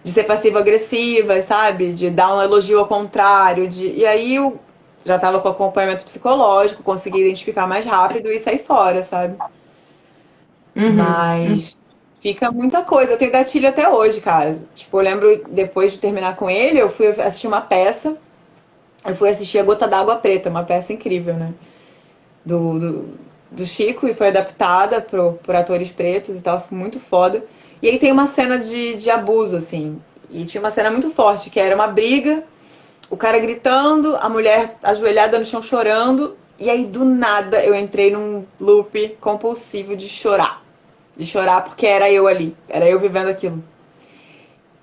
ser passivo-agressiva, sabe? De dar um elogio ao contrário. E aí eu já tava com acompanhamento psicológico, consegui identificar mais rápido e sair fora, sabe? Uhum. Mas fica muita coisa. Eu tenho gatilho até hoje, cara. Tipo, eu lembro, depois de terminar com ele, eu fui assistir uma peça. Eu fui assistir A Gota d'Água Preta, uma peça incrível, né? Do Chico, e foi adaptada por atores pretos e tal, foi muito foda. E aí tem uma cena de abuso, assim. E tinha uma cena muito forte, que era uma briga, o cara gritando, a mulher ajoelhada no chão chorando. E aí, do nada, eu entrei num loop compulsivo de chorar. De chorar porque era eu ali, era eu vivendo aquilo.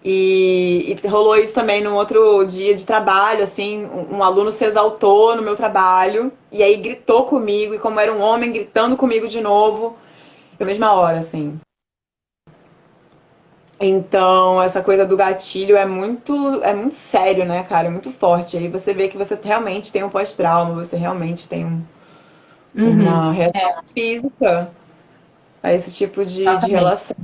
E rolou isso também num outro dia de trabalho, assim, um aluno se exaltou no meu trabalho e aí gritou comigo, e como era um homem gritando comigo de novo, na mesma hora, assim. Então, essa coisa do gatilho é muito sério, né, cara? É muito forte. Aí você vê que você realmente tem um pós-trauma, você realmente tem Uhum. uma reação física a esse tipo de Exatamente. relação.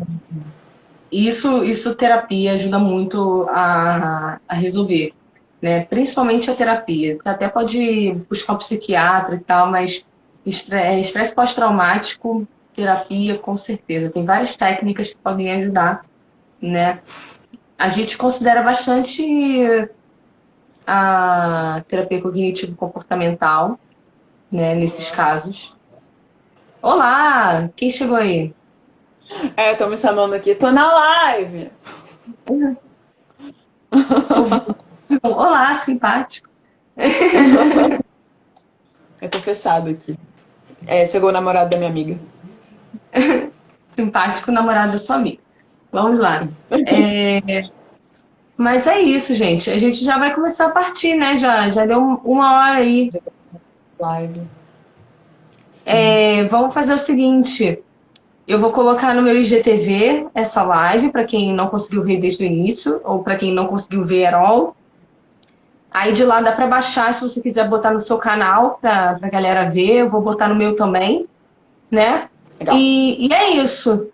Isso terapia ajuda muito a resolver, né? Principalmente a terapia. Você até pode buscar um psiquiatra e tal, mas estresse pós-traumático, terapia, com certeza. Tem várias técnicas que podem ajudar, né? A gente considera bastante a terapia cognitivo-comportamental, né? Nesses casos. Olá! Quem chegou aí? É, estão me chamando aqui, tô na live! Ouvi. Olá, simpático. Eu tô fechado aqui. É, chegou o namorado da minha amiga. Simpático namorado da sua amiga. Vamos lá. Sim. Mas é isso, gente. A gente já vai começar a partir, né? Já deu uma hora aí. Live. Sim. Vamos fazer o seguinte: eu vou colocar no meu IGTV essa live, para quem não conseguiu ver desde o início, ou para quem não conseguiu ver at all. Aí de lá dá para baixar se você quiser botar no seu canal para a galera ver. Eu vou botar no meu também, né? Legal. E é isso.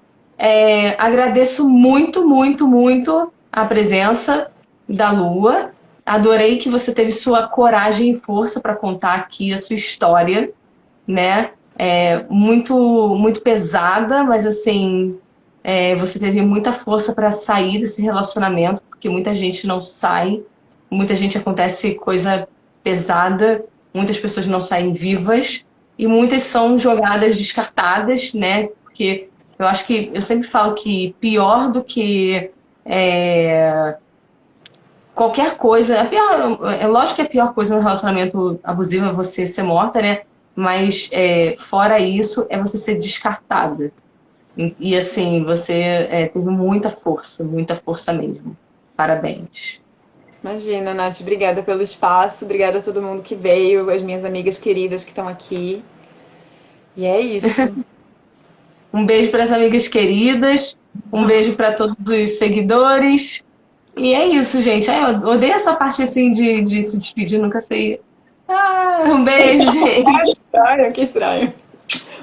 Agradeço muito, muito, muito a presença da Lua. Adorei que você teve sua coragem e força para contar aqui a sua história, né? Muito, muito pesada, mas assim, você teve muita força para sair desse relacionamento, porque muita gente não sai, muita gente acontece coisa pesada, muitas pessoas não saem vivas e muitas são jogadas, descartadas, né? Porque eu acho que eu sempre falo que pior do que qualquer coisa, é lógico que a pior coisa no relacionamento abusivo é você ser morta, né? Mas fora isso, é você ser descartada. E assim, você teve muita força mesmo. Parabéns. Imagina, Nath, obrigada pelo espaço, obrigada a todo mundo que veio, as minhas amigas queridas que estão aqui. E é isso. Um beijo para as amigas queridas, um beijo para todos os seguidores. E é isso, gente. Eu odeio essa parte assim de se despedir, nunca sei. Um beijo, Ah, gente. estranho, que estranho.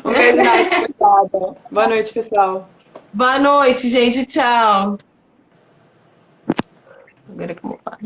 Um beijo, Nath, obrigada. Boa noite, pessoal. Boa noite, gente. Tchau. Agora que eu vou falar.